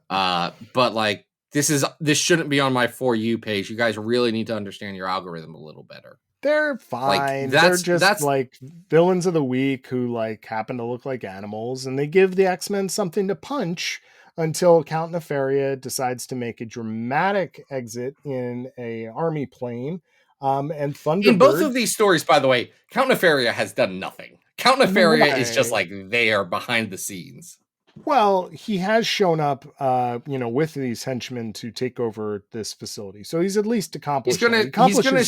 But like this shouldn't be on my For You page. You guys really need to understand your algorithm a little better. They're fine. They're just like villains of the week who like happen to look like animals, and they give the X-Men something to punch until Count Nefaria decides to make a dramatic exit in a army plane. And Thunderbird. In both of these stories, by the way, Count Nefaria has done nothing. Count Nefaria is just like there behind the scenes. Well, he has shown up, with these henchmen to take over this facility. So he's at least accomplished. He's going to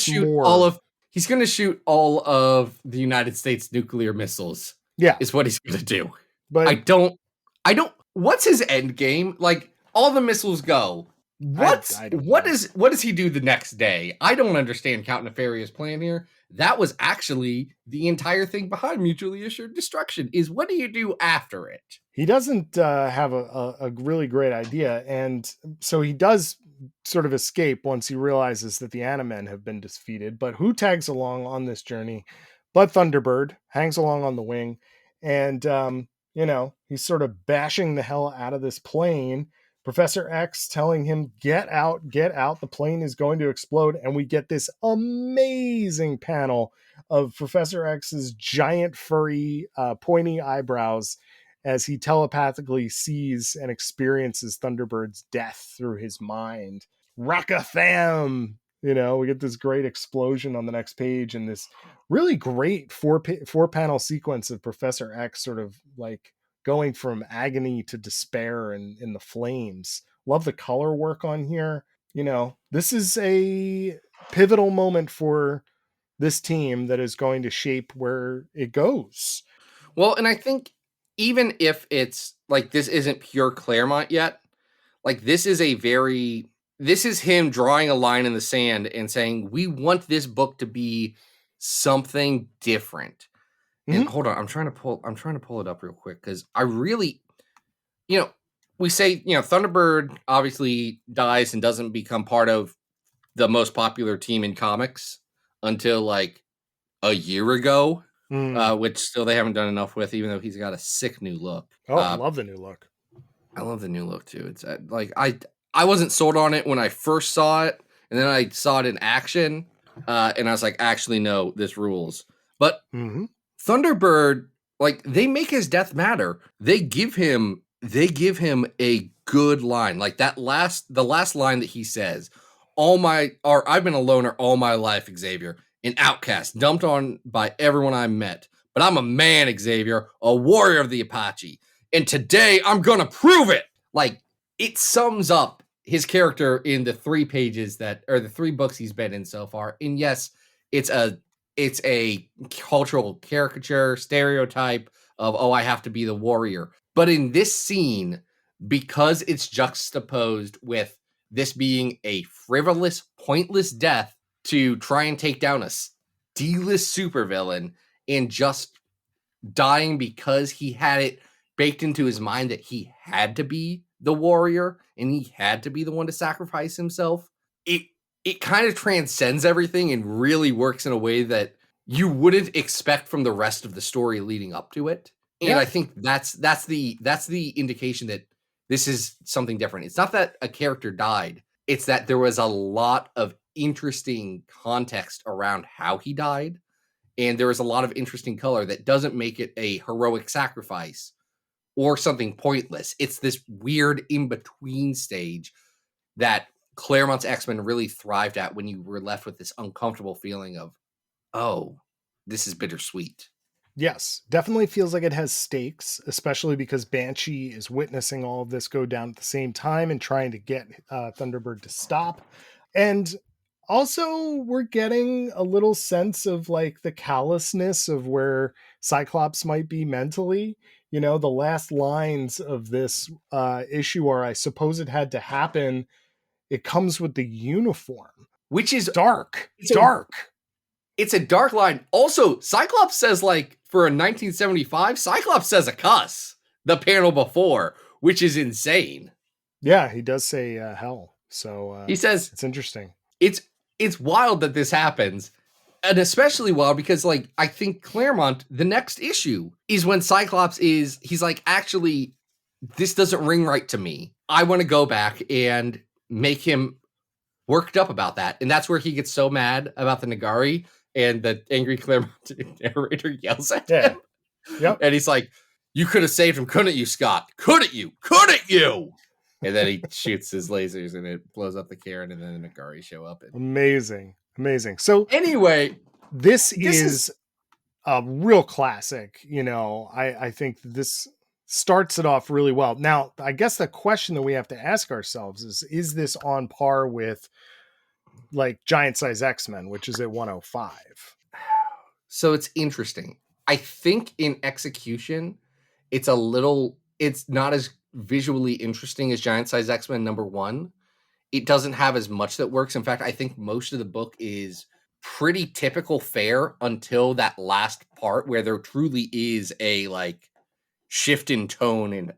shoot all of the United States nuclear missiles. Yeah, is what he's going to do. But I don't. What's his end game? Like all the missiles go. What does he do the next day? I don't understand Count Nefaria's plan here. That was actually the entire thing behind mutually assured destruction. Is what do you do after it? He doesn't have a really great idea, and so he does sort of escape once he realizes that the Animen have been defeated. But who tags along on this journey? But Thunderbird hangs along on the wing, and he's sort of bashing the hell out of this plane. Professor X telling him, get out, the plane is going to explode. And we get this amazing panel of Professor X's giant furry pointy eyebrows as he telepathically sees and experiences Thunderbird's death through his mind. Rockatham! We get this great explosion on the next page and this really great four panel sequence of Professor X sort of like going from agony to despair and in the flames. Love the color work on here. This is a pivotal moment for this team that is going to shape where it goes. Well, and I think even if it's like, this isn't pure Claremont yet, like this is him drawing a line in the sand and saying, we want this book to be something different. And hold on, I'm trying to pull it up real quick because I really, we say, Thunderbird obviously dies and doesn't become part of the most popular team in comics until like a year ago, which still they haven't done enough with, even though he's got a sick new look. Oh, I love the new look. I love the new look too. It's like I wasn't sold on it when I first saw it, and then I saw it in action, and I was like, actually, no, this rules. But Thunderbird, like they make his death matter. They give him a good line. Like the last line that he says, I've been a loner all my life, Xavier, an outcast, dumped on by everyone I met. But I'm a man, Xavier, a warrior of the Apache. And today I'm gonna prove it. Like it sums up his character in the 3 pages the 3 books he's been in so far. And yes, it's a cultural caricature stereotype of, oh, I have to be the warrior. But in this scene, because it's juxtaposed with this being a frivolous, pointless death to try and take down a D-list supervillain and just dying because he had it baked into his mind that he had to be the warrior and he had to be the one to sacrifice himself. It kind of transcends everything and really works in a way that you wouldn't expect from the rest of the story leading up to it. And I think that's the indication that this is something different. It's not that a character died. It's that there was a lot of interesting context around how he died. And there is a lot of interesting color that doesn't make it a heroic sacrifice or something pointless. It's this weird in-between stage that Claremont's X-Men really thrived at when you were left with this uncomfortable feeling of, oh, this is bittersweet. Yes, definitely feels like it has stakes, especially because Banshee is witnessing all of this go down at the same time and trying to get Thunderbird to stop. And also, we're getting a little sense of like the callousness of where Cyclops might be mentally. You know, the last lines of this issue are, I suppose it had to happen. It comes with the uniform, which is dark. It's a dark line. Also, Cyclops says, like, for a 1975, Cyclops says a cuss the panel before, which is insane. Yeah, he does say hell. So he says it's interesting. It's wild that this happens. And especially wild because, like, I think Claremont, the next issue is when Cyclops he's like, actually, this doesn't ring right to me. I want to go back and make him worked up about that. And that's where he gets so mad about the Nagari. And the angry Claremont narrator yells at him. Yep. And he's like, you could have saved him, couldn't you, Scott? Couldn't you? Couldn't you? And then he shoots his lasers and it blows up the Karen and then the Nagari show up. Amazing. So anyway, this is a real classic. You know, I think this starts it off really well. Now, I guess the question that we have to ask ourselves is this on par with like Giant Size X-Men, which is at 105? So it's interesting. I think in execution, it's not as visually interesting as Giant Size X-Men #1. It doesn't have as much that works. In fact, I think most of the book is pretty typical fare until that last part where there truly is a like shift in tone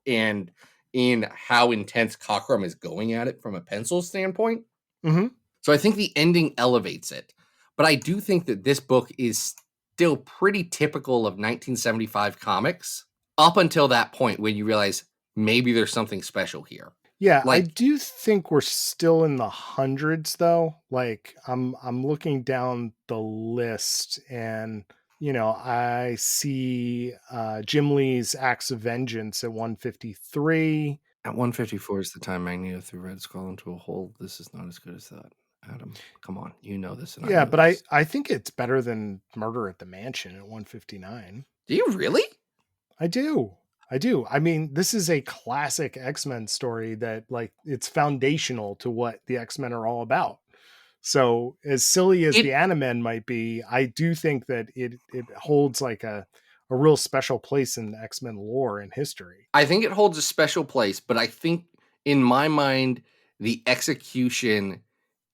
and in how intense Cockrum is going at it from a pencil standpoint. Mm-hmm. So I think the ending elevates it. But I do think that this book is still pretty typical of 1975 comics up until that point when you realize maybe there's something special here. Yeah, I do think we're still in the hundreds though. Like I'm looking down the list and you know, I see Jim Lee's Acts of Vengeance at 153. At 154 is the time Magneto threw Red Skull into a hole. This is not as good as that. Adam, come on, you know this. And yeah, but I think it's better than Murder at the Mansion at 159. Do you really? I do. I mean, this is a classic X-Men story that like it's foundational to what the X-Men are all about. So as silly as the Animen might be, I do think that it holds like a real special place in X-Men lore and history. I think it holds a special place, but I think in my mind, the execution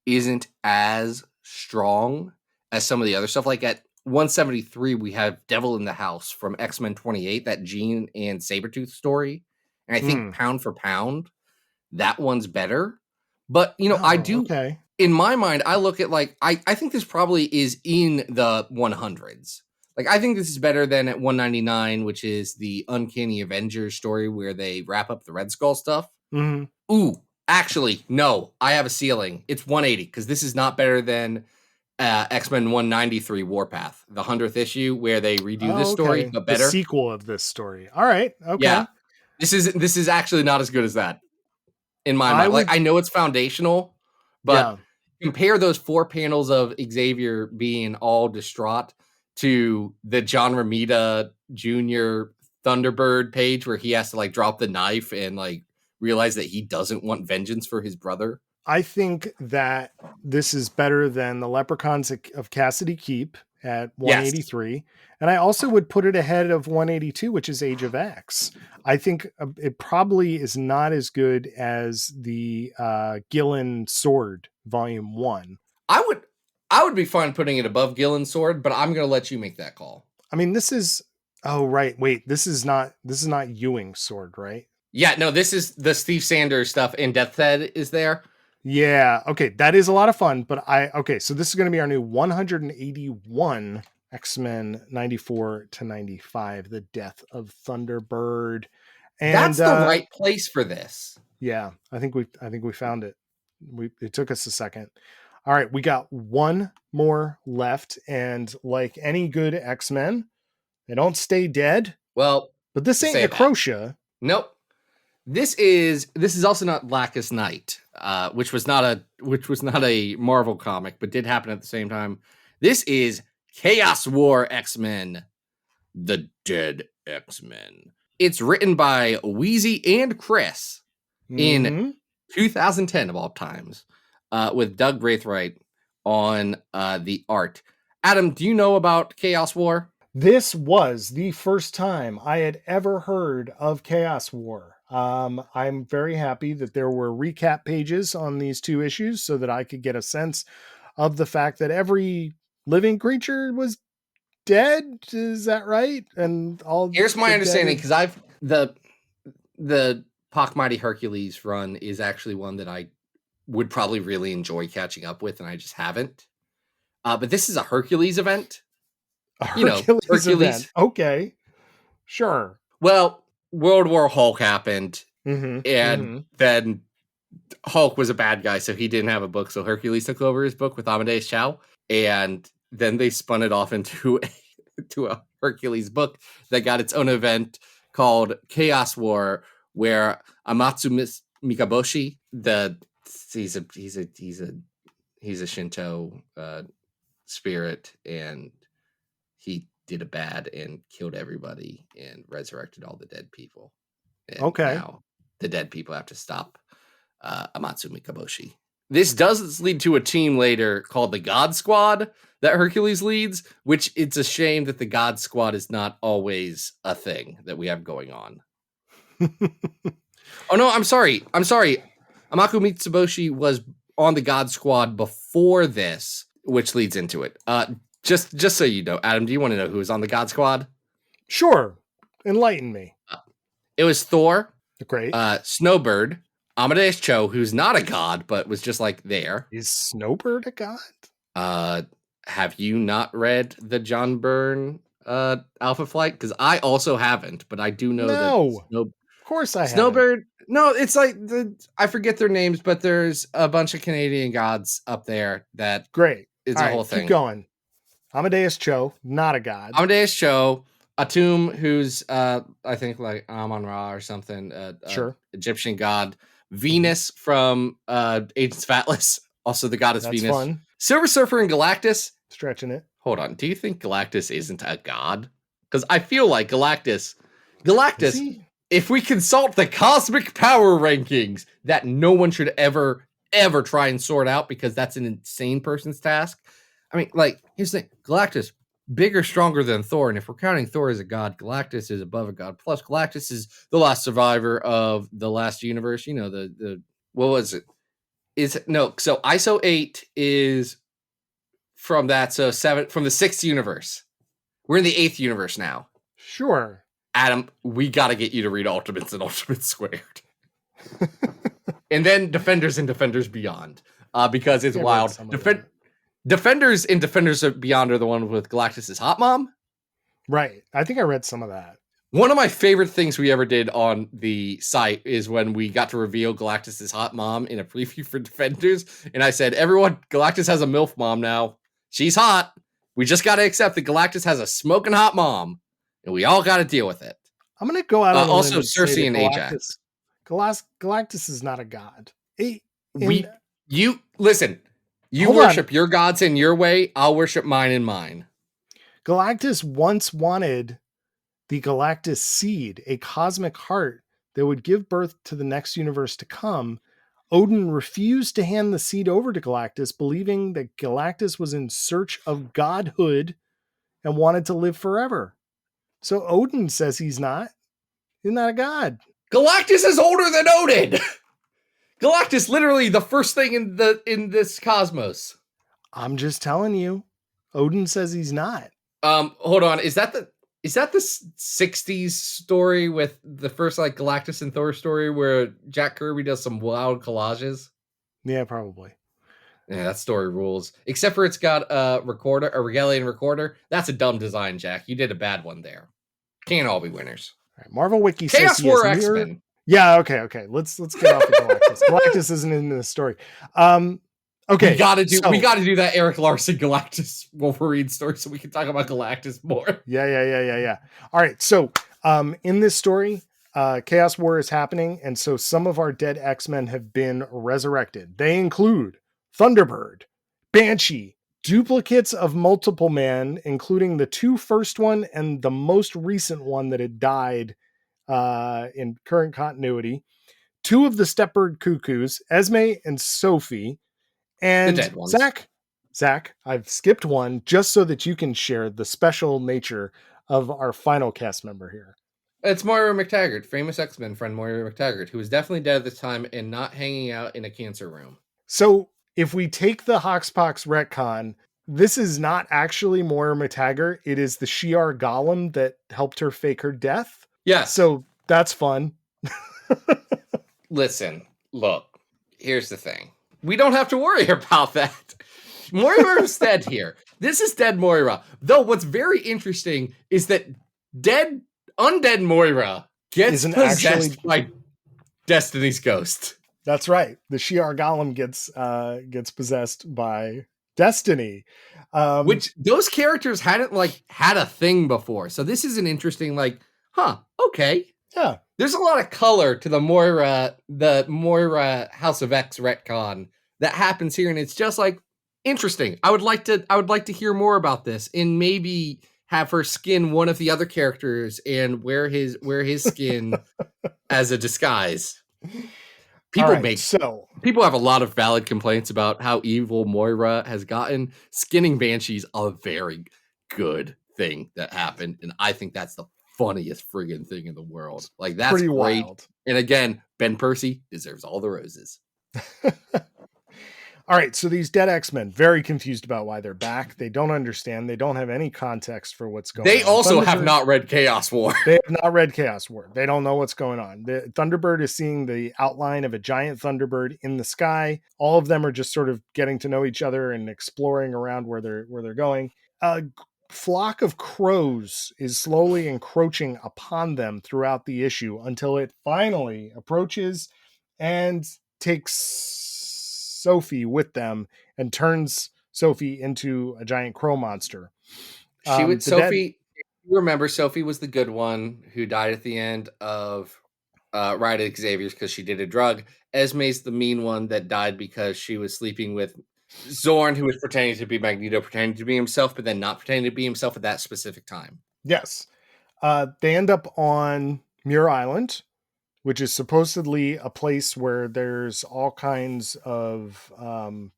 isn't as strong as some of the other stuff. Like at 173, we have Devil in the House from X-Men 28, that Jean and Sabretooth story. And I think pound for pound, that one's better. But, you know, in my mind, I look at like, I think this probably is in the 100s. Like, I think this is better than at 199, which is the Uncanny Avengers story where they wrap up the Red Skull stuff. Mm-hmm. Ooh, actually, no, I have a ceiling. It's 180 because this is not better than X-Men 193 Warpath, the 100th issue where they redo this story, but better. The sequel of this story. All right. Okay. Yeah. This is actually not as good as that in my mind. Like, I know it's foundational, but compare those 4 panels of Xavier being all distraught to the John Romita Jr. Thunderbird page where he has to like drop the knife and like realize that he doesn't want vengeance for his brother. I think that this is better than the Leprechauns of Cassidy Keep at 183. And I also would put it ahead of 182, which is Age of X. I think it probably is not as good as the Gillen Sword Volume 1. I would be fine putting it above Gillen's Sword, but I'm going to let you make that call. I mean, this is, oh, right. Wait, this is not Ewing's sword, right? Yeah, no, this is the Steve Sanders stuff, and Death's Head is there. Yeah. Okay. That is a lot of fun, but so this is going to be our new 181 X-Men 94 to 95, The Death of Thunderbird. And that's the right place for this. Yeah, I think we found it. It took us a second. All right, we got one more left, and like any good X-Men, they don't stay dead. Well, but this ain't Necrotia. Nope. This is also not Blackest Night, which was not a Marvel comic, but did happen at the same time. This is Chaos War X-Men, The Dead X-Men. It's written by Wheezy and Chris in 2010 of all times, with Doug Braithwaite on the art. Adam, do you know about Chaos War? This was the first time I had ever heard of Chaos War. I'm very happy that there were recap pages on these two issues so that I could get a sense of the fact that every living creature was dead. Is that right? And all here's my understanding, because the Pac Mighty Hercules run is actually one that I would probably really enjoy catching up with, and I just haven't. But this is a Hercules event. Hercules event. Okay. Sure. Well, World War Hulk happened, and then Hulk was a bad guy, so he didn't have a book, so Hercules took over his book with Amadeus Cho, and then they spun it off into a Hercules book that got its own event called Chaos War, where Amatsu Mikaboshi, he's a Shinto spirit, and he did a bad and killed everybody and resurrected all the dead people. And now the dead people have to stop Amatsu Mikaboshi. This does lead to a team later called the God Squad that Hercules leads, which it's a shame that the God Squad is not always a thing that we have going on. Oh, no, I'm sorry. Amaku Mitsuboshi was on the God Squad before this, which leads into it. Just so you know, Adam, do you want to know who was on the God Squad? Sure. Enlighten me. It was Thor. Great. Snowbird. Amadeus Cho, who's not a god, but was just like there. Is Snowbird a god? Have you not read the John Byrne Alpha Flight? Because I also haven't, but I do know that. Of course I have. Snowbird. No, it's like I forget their names, but there's a bunch of Canadian gods up there that great. It's a whole thing. Keep going. Amadeus Cho, not a god. Amadeus Cho, Atum, who's I think like Amon Ra or something. Sure. Egyptian god. Venus from Agents of Atlas, also the goddess That's Venus. Fun. Silver Surfer and Galactus. Stretching it. Hold on. Do you think Galactus isn't a god? Because I feel like Galactus, if we consult the cosmic power rankings that no one should ever try and sort out, because that's an insane person's task. I mean, like, here's the thing. Galactus, bigger, stronger than Thor. And if we're counting Thor as a god, Galactus is above a god. Plus, Galactus is the last survivor of the last universe. You know, the what was it? So ISO 8 is from that. So 7 from the 6th universe. We're in the 8th universe now. Sure. Adam, we got to get you to read Ultimates and Ultimates Squared. And then Defenders and Defenders Beyond. Because it's wild. Defenders and Defenders Beyond are the one with Galactus' hot mom. Right. I think I read some of that. One of my favorite things we ever did on the site is when we got to reveal Galactus' hot mom in a preview for Defenders. And I said, everyone, Galactus has a MILF mom now. She's hot. We just got to accept that Galactus has a smoking hot mom. And we all got to deal with it. I'm going to go out on a also limb Cersei and Ajax. Galactus is not a god. Listen. You worship your gods in your way. I'll worship mine in mine. Galactus once wanted the Galactus seed, a cosmic heart that would give birth to the next universe to come, Odin refused to hand the seed over to Galactus, believing that Galactus was in search of godhood and wanted to live forever. So Odin says he's not. He's not a god. Galactus is older than Odin. Galactus, literally the first thing in this cosmos. I'm just telling you. Odin says he's not. Hold on. Is that the 60s story with the first like Galactus and Thor story where Jack Kirby does some wild collages? Yeah, probably. Yeah, that story rules. Except for it's got a Regalian recorder. That's a dumb design, Jack. You did a bad one there. Can't all be winners. All right, Marvel Wiki Chaos says War X-Men. Yeah, okay. Let's get off of Galactus. Galactus isn't in this story. Okay. We gotta do that Eric Larson Galactus Wolverine story so we can talk about Galactus more. Yeah. All right. So in this story, Chaos War is happening, and so some of our dead X-Men have been resurrected. They include Thunderbird, Banshee, duplicates of Multiple Man, including the two first one and the most recent one that had died in current continuity, two of the Stepbird Cuckoos, Esme and Sophie, and Zach, I've skipped one just so that you can share the special nature of our final cast member here. It's Moira McTaggart, famous X-Men friend Moira McTaggart, who was definitely dead at this time and not hanging out in a cancer room. So if we take the Hoxpox retcon, this is not actually Moira McTaggart. It is the Shi'ar Golem that helped her fake her death. Yeah. So that's fun. Listen, look, here's the thing. We don't have to worry about that. Moira's dead here. This is dead Moira. Though what's very interesting is that undead Moira gets possessed by Destiny's ghost. That's right. The Shi'ar Golem gets possessed by Destiny. Which those characters hadn't had a thing before. So this is an interesting okay. Yeah. There's a lot of color to the Moira House of X retcon that happens here, and it's just interesting. I would like to hear more about this and maybe have her skin one of the other characters and wear his skin as a disguise. People have a lot of valid complaints about how evil Moira has gotten. Skinning Banshee's a very good thing that happened, and I think that's the funniest friggin' thing in the world. That's pretty great. Wild. And again, Ben Percy deserves all the roses. All right, so these dead X-Men, very confused about why they're back. They don't understand. They don't have any context for what's going on. They also have not read Chaos War. They have not read Chaos War. They don't know what's going on. The Thunderbird is seeing the outline of a giant Thunderbird in the sky. All of them are just sort of getting to know each other and exploring around where they're going. A flock of crows is slowly encroaching upon them throughout the issue until it finally approaches and takes Sophie with them and turns Sophie into a giant crow monster. Sophie, you remember Sophie was the good one who died at the end of Ride at Xavier's because she did a drug. Esme's the mean one that died because she was sleeping with Zorn, who was pretending to be Magneto, pretending to be himself, but then not pretending to be himself at that specific time. Yes. They end up on Muir Island, which is supposedly a place where there's all kinds of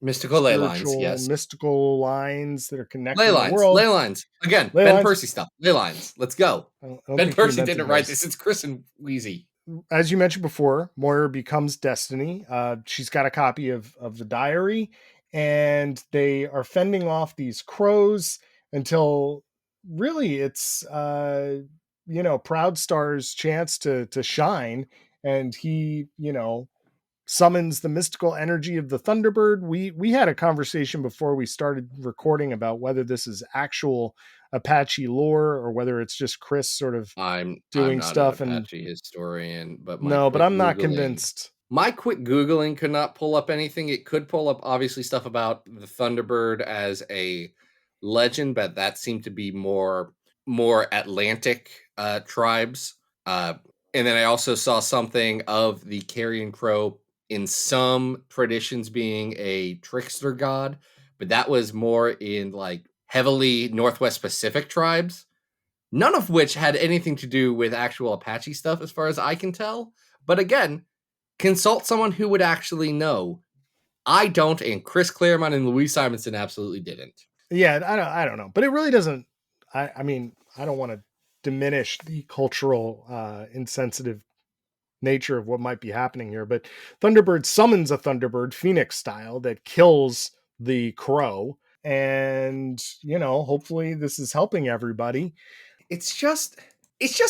mystical ley lines, yes. Mystical lines that are connected ley to lines, the world. Ley lines. Again, Ben Percy stuff. Ley lines. Let's go. Ben Percy didn't write this. It's Chris and Wheezy. As you mentioned before, Moira becomes Destiny. She's got a copy of the diary, and they are fending off these crows until really it's Proudstar's chance to shine, and he summons the mystical energy of the Thunderbird. We had a conversation before we started recording about whether this is actual Apache lore or whether it's just Chris sort of doing stuff. An Apache historian, but I'm not convinced. My quick Googling could not pull up anything. It could pull up obviously stuff about the Thunderbird as a legend, but that seemed to be more Atlantic tribes. And then I also saw something of the Carrion Crow in some traditions being a trickster god, but that was more in heavily Northwest Pacific tribes, none of which had anything to do with actual Apache stuff as far as I can tell. But again, consult someone who would actually know. I don't, and Chris Claremont and Louise Simonson absolutely didn't. Yeah, I don't know, but it really doesn't. I mean, I don't want to diminish the cultural insensitive nature of what might be happening here, but Thunderbird summons a Thunderbird Phoenix style that kills the crow, and hopefully this is helping everybody. It's just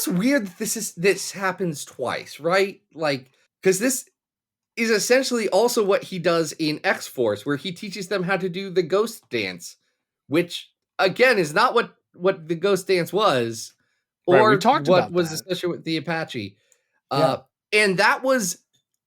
weird that this happens twice, right? Like, because this is essentially also what he does in X-Force, where he teaches them how to do the ghost dance, which again is not what the ghost dance was, or we talked what about was that. associated with the Apache. Yeah. And that was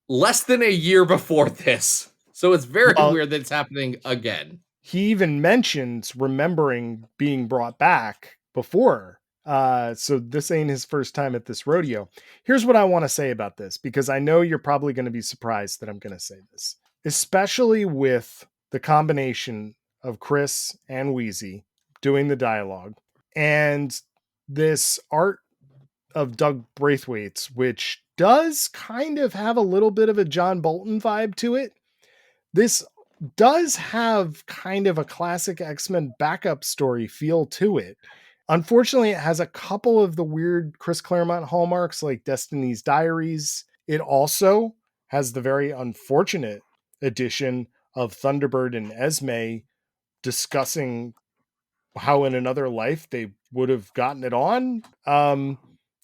less than a year before this. So it's very weird that it's happening again. He even mentions remembering being brought back before. So this ain't his first time at this rodeo. Here's what I want to say about this, because I know you're probably going to be surprised that I'm going to say this, especially with the combination of Chris and Wheezy doing the dialogue and this art of Doug Braithwaite's, which does kind of have a little bit of a John Bolton vibe to it. This does have kind of a classic X-Men backup story feel to it. Unfortunately, it has a couple of the weird Chris Claremont hallmarks like Destiny's Diaries. It also has the very unfortunate addition of Thunderbird and Esme discussing how in another life they would have gotten it on.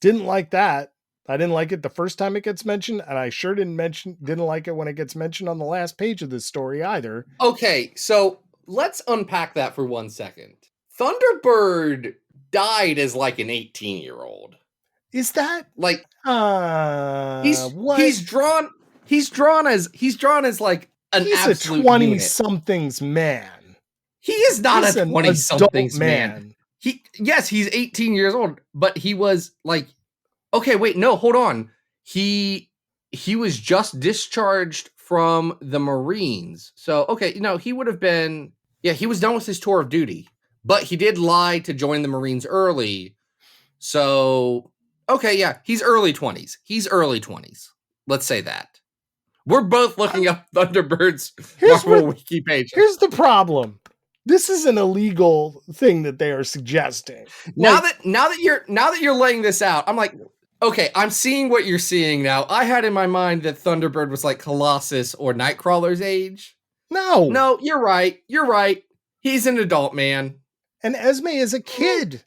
Didn't like that. I didn't like it the first time it gets mentioned, and I sure didn't like it when it gets mentioned on the last page of this story either. Okay, so let's unpack that for 1 second. Thunderbird died as like an 18-year-old. Is that like what? He's drawn as like an he's absolute a 20-somethings man. He is not a 20-somethings man. He's 18 years old, but he was like, okay, wait, no, hold on. He was just discharged from the Marines. So, okay, he would have been, he was done with his tour of duty, but he did lie to join the Marines early. So, okay, yeah, he's early 20s. Let's say that. We're both looking up Thunderbird's Marvel Wiki page. Here's the problem. This is an illegal thing that they are suggesting. Now that you're laying this out, I'm like, okay, I'm seeing what you're seeing now. I had in my mind that Thunderbird was like Colossus or Nightcrawler's age. No, you're right. He's an adult man. And Esme is a kid.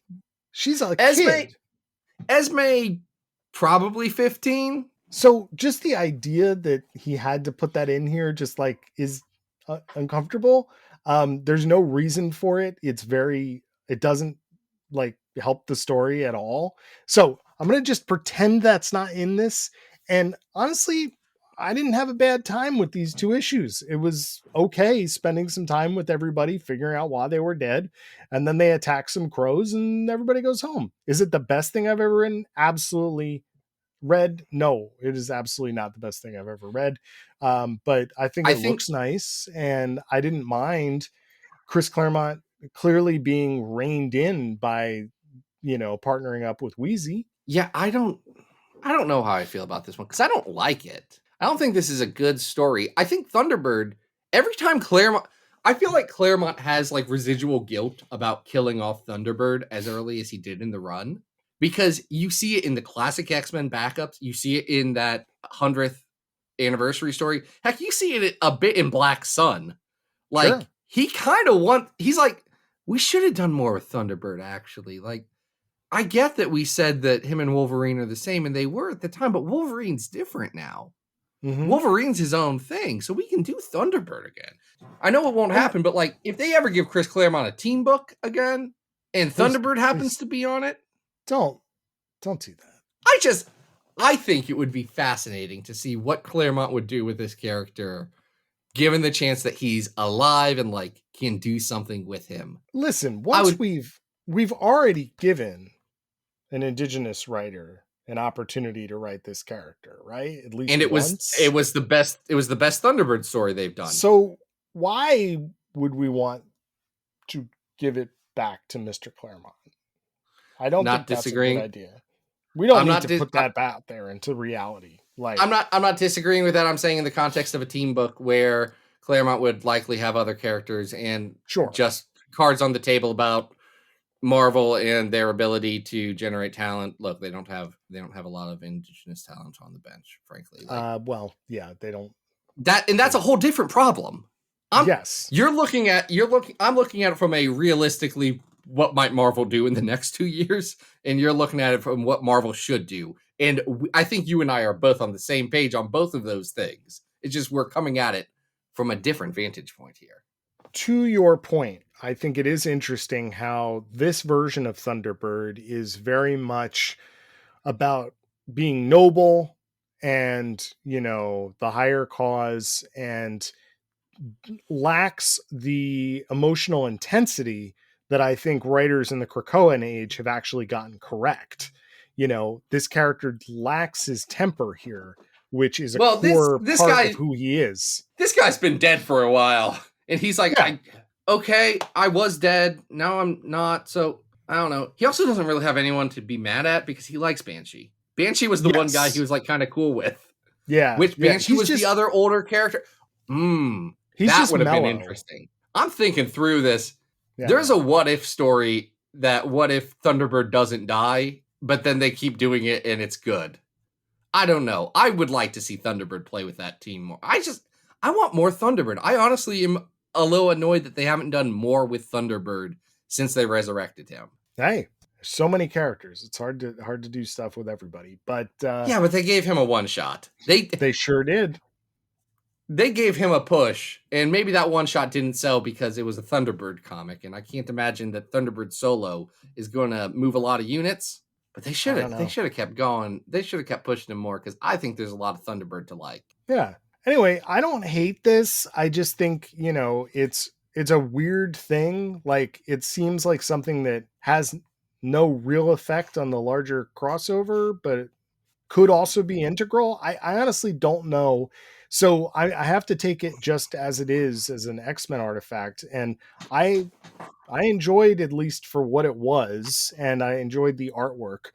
She's a kid. Esme, probably 15. So just the idea that he had to put that in here just like is uncomfortable. There's no reason for it. It doesn't like help the story at all. So I'm going to just pretend that's not in this. And honestly, I didn't have a bad time with these two issues. It was okay spending some time with everybody, figuring out why they were dead. And then they attack some crows and everybody goes home. Is it the best thing I've ever written? Absolutely. Read? No, it is absolutely not the best thing I've ever read. But I think it looks nice. And I didn't mind Chris Claremont clearly being reined in by, partnering up with Wheezy. Yeah, I don't know how I feel about this one because I don't like it. I don't think this is a good story. I think Thunderbird, every time I feel like Claremont has like residual guilt about killing off Thunderbird as early as he did in the run, because you see it in the classic X-Men backups. You see it in that 100th anniversary story. Heck, you see it a bit in Black Sun. Like, sure. He's like, we should have done more with Thunderbird, actually. Like, I get that we said that him and Wolverine are the same, and they were at the time, but Wolverine's different now. Mm-hmm. Wolverine's his own thing, so we can do Thunderbird again. I know it won't happen, but like, if they ever give Chris Claremont a team book again, and Thunderbird happens to be on it, don't do that. I think it would be fascinating to see what Claremont would do with this character, given the chance that he's alive and like can do something with him. Listen, we've already given an Indigenous writer an opportunity to write this character, right? At least, and it was the best Thunderbird story they've done. So why would we want to give it back to Mr. Claremont? I don't think that's a good idea. We don't need to put that out there into reality. Like, I'm not disagreeing with that. I'm saying in the context of a team book where Claremont would likely have other characters and sure. just cards on the table about Marvel and their ability to generate talent. Look, they don't have a lot of indigenous talent on the bench, frankly. Well, yeah, they don't. That's a whole different problem. Yes. I'm looking at it from a realistically what might Marvel do in the next 2 years, and you're looking at it from what Marvel should do. And I think you and I are both on the same page on both of those things. It's just we're coming at it from a different vantage point here. To your point, I think it is interesting how this version of Thunderbird is very much about being noble and, the higher cause, and lacks the emotional intensity that I think writers in the Krakoan age have actually gotten correct. This character lacks his temper here, which is a core this part guy of who he is. This guy's been dead for a while, and he's like, Yeah. I was dead. Now I'm not. So I don't know. He also doesn't really have anyone to be mad at because he likes Banshee. Banshee was the one guy he was like kind of cool with. Yeah. Which Banshee was just the other older character. He's That just would have been mellow. interesting. I'm thinking through this. Yeah. There's a what if story that what if Thunderbird doesn't die, but then they keep doing it and it's good. I don't know. I would like to see Thunderbird play with that team more. I want more Thunderbird. I honestly am a little annoyed that they haven't done more with Thunderbird since they resurrected him. Hey, so many characters. It's hard to do stuff with everybody. But yeah, but they gave him a one shot. They sure did. They gave him a push, and maybe that one shot didn't sell because it was a Thunderbird comic, and I can't imagine that Thunderbird solo is going to move a lot of units. But they should have kept going. They should have kept pushing him more because I think there's a lot of Thunderbird to like. Yeah. Anyway, I don't hate this. I just think, it's a weird thing. Like, it seems like something that has no real effect on the larger crossover, but it could also be integral. I honestly don't know. So I have to take it just as it is, as an X-Men artifact. And I enjoyed, at least for what it was, and I enjoyed the artwork,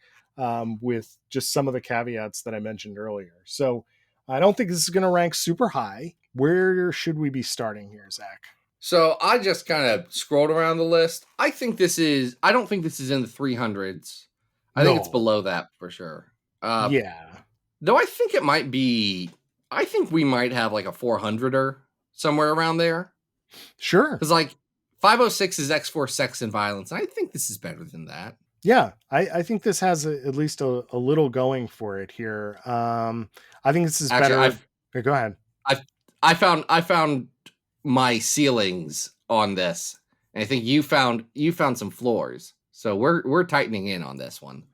with just some of the caveats that I mentioned earlier. So I don't think this is going to rank super high. Where should we be starting here, Zach? So I just kind of scrolled around the list. I don't think this is in the 300s. I think it's below that for sure. Yeah. Though I think it might be, I think we might have like a 400er somewhere around there. Sure. Because like 506 is X-Force Sex and Violence. And I think this is better than that. Yeah, I think this has at least a little going for it here. I think this is better. Go ahead. I found my ceilings on this, and I think you found some floors. So we're tightening in on this one.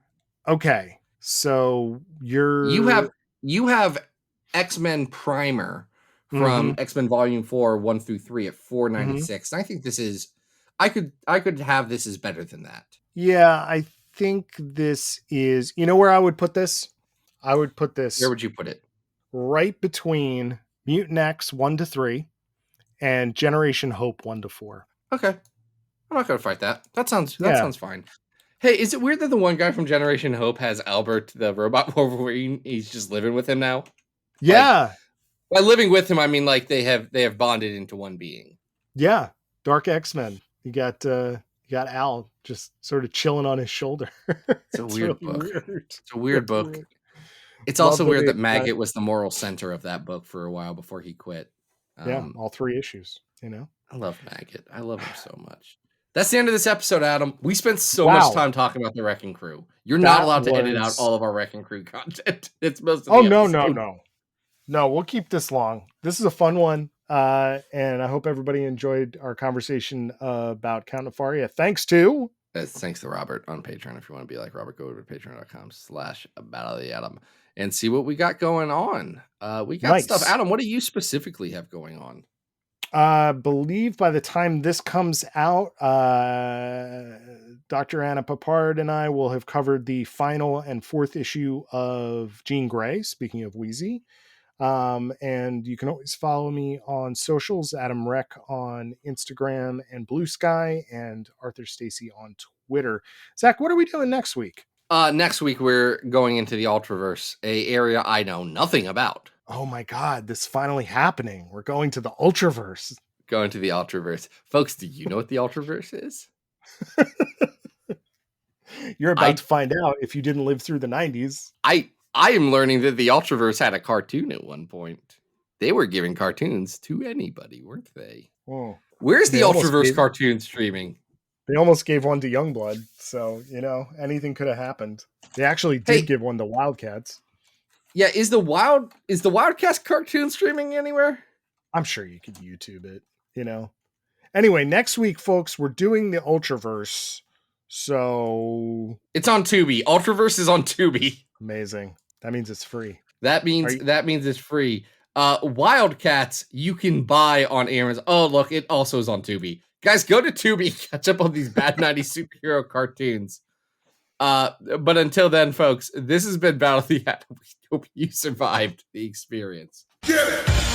Okay, so you have X-Men Primer from X-Men Volume 4 1 through 3 at 496. And I think this is I could have this as better than that. Yeah, I think this is, where I would put this? I would put this. Where would you put it? Right between Mutant X 1 to 3 and Generation Hope 1 to 4. Okay. I'm not going to fight that. That sounds fine. Hey, is it weird that the one guy from Generation Hope has Albert, the robot Wolverine? He's just living with him now? Yeah. By living with him, I mean like they have bonded into one being. Yeah. Dark X-Men. You got Al just sort of chilling on his shoulder. It's a weird really book. Weird. It's a weird book. Weird. It's also weird that Maggot was the moral center of that book for a while before he quit. Yeah, all 3 issues, I love Maggot. I love him so much. That's the end of this episode, Adam. We spent so much time talking about the Wrecking Crew. You're not allowed to edit out all of our Wrecking Crew content. It's most of the episode. No, we'll keep this long. This is a fun one. And I hope everybody enjoyed our conversation about Count Nefaria. Thanks to Robert on Patreon. If you want to be like Robert, go over to patreon.com/battleoftheatom and see what we got going on. We got stuff. Adam, what do you specifically have going on? I believe by the time this comes out, Dr. Anna Papard and I will have covered the final and 4th issue of Jean Grey, speaking of Wheezy. And you can always follow me on socials, Adam Reck on Instagram and Blue Sky, and Arthur Stacy on Twitter. Zach, what are we doing next week? Next week we're going into the Ultraverse, a area I know nothing about. Oh my God, this is finally happening. We're going to the Ultraverse. Going to the Ultraverse. Folks, do you know what the Ultraverse is? You're about to find out if you didn't live through the 90s. I am learning that the Ultraverse had a cartoon at one point. They were giving cartoons to anybody, weren't they? Oh. Where's the They almost Ultraverse gave- cartoon streaming? They almost gave one to Youngblood, so, anything could have happened. They actually did give one to Wildcats. Yeah, is the Wildcats cartoon streaming anywhere? I'm sure you could YouTube it, Anyway, next week, folks, we're doing the Ultraverse. So it's on Tubi. Ultraverse is on Tubi. Amazing. That means it's free. That means it's free. Wildcats you can buy on Amazon. Oh, look, it also is on Tubi. Guys, go to Tubi, catch up on these bad 90s superhero cartoons. But until then, folks, this has been Battle of the Atom. We hope you survived the experience. Get it!